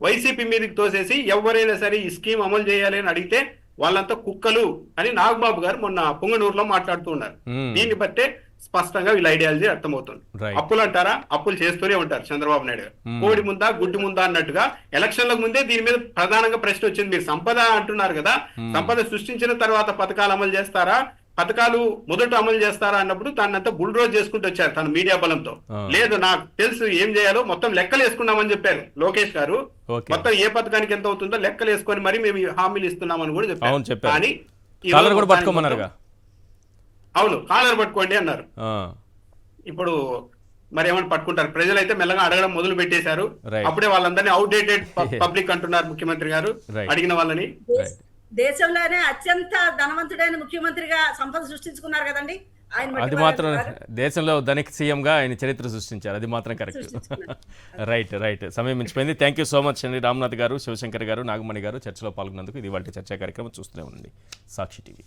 వైసీపీ మీదకి తోసేసి ఎవరైనా సరే ఈ స్కీమ్ అమలు చేయాలి అని అడిగితే వాళ్ళంతా కుక్కలు అని నాగబాబు గారు మొన్న పొంగనూరులో మాట్లాడుతూ ఉన్నారు. దీన్ని బట్టే స్పష్టంగా వీళ్ళ ఐడియాలజీ అర్థమవుతుంది. అప్పులు అంటారా, అప్పులు చేస్తూనే ఉంటారు చంద్రబాబు నాయుడు గారు. కోడి ముందా గుడ్డి ముందా అన్నట్టుగా ఎలక్షన్లకు ముందే దీని మీద ప్రధానంగా ప్రశ్న వచ్చింది. మీరు సంపద అంటున్నారు కదా, సంపద సృష్టించిన తర్వాత పథకాలు అమలు చేస్తారా, పథకాలు మొదట అమలు చేస్తారా అన్నప్పుడు దాన్ని అంతా బుల్డ్రోజ్ చేసుకుంటూ వచ్చారు తన మీడియా బలంతో. లేదు, నాకు తెలుసు ఏం చేయాలో, మొత్తం లెక్కలు వేసుకున్నామని చెప్పారు లోకేష్ గారు. మొత్తం ఏ పథకానికి ఎంత అవుతుందో లెక్కలు వేసుకొని మరి మేము హామీలు ఇస్తున్నామని కూడా చెప్పారు. కానీ అవును, కాలర్ పట్టుకోండి అన్నారు. ఇప్పుడు మరి ఏమని పట్టుకుంటారు? ప్రజలైతే మెల్లగా అడగడం మొదలు పెట్టేశారు. అప్పుడే వాళ్ళందరినీ అవుట్డేటెడ్ పబ్లిక్ అంటున్నారు ముఖ్యమంత్రి గారు అడిగిన వాళ్ళని. దేశంలోనే అత్యంత ధనవంతుడైన ముఖ్యమంత్రిగా సంపద సృష్టించుకున్నారు కదండి ఆయన. అది మాత్రం దేశంలో ధనిక సీఎంగా ఆయన చరిత్ర సృష్టించారు, అది మాత్రం కరెక్ట్. రైట్ సమయం మించిపోయింది. థ్యాంక్ యూ సో మచ్ అండి. రామ్నాథ్ గారు, శివశంకర్ గారు, నాగమణి గారు చర్చలో పాల్గొన్నందుకు. ఇది వాళ్ళ చర్చా కార్యక్రమం చూస్తూనే ఉండండి సాక్షి టీవీ.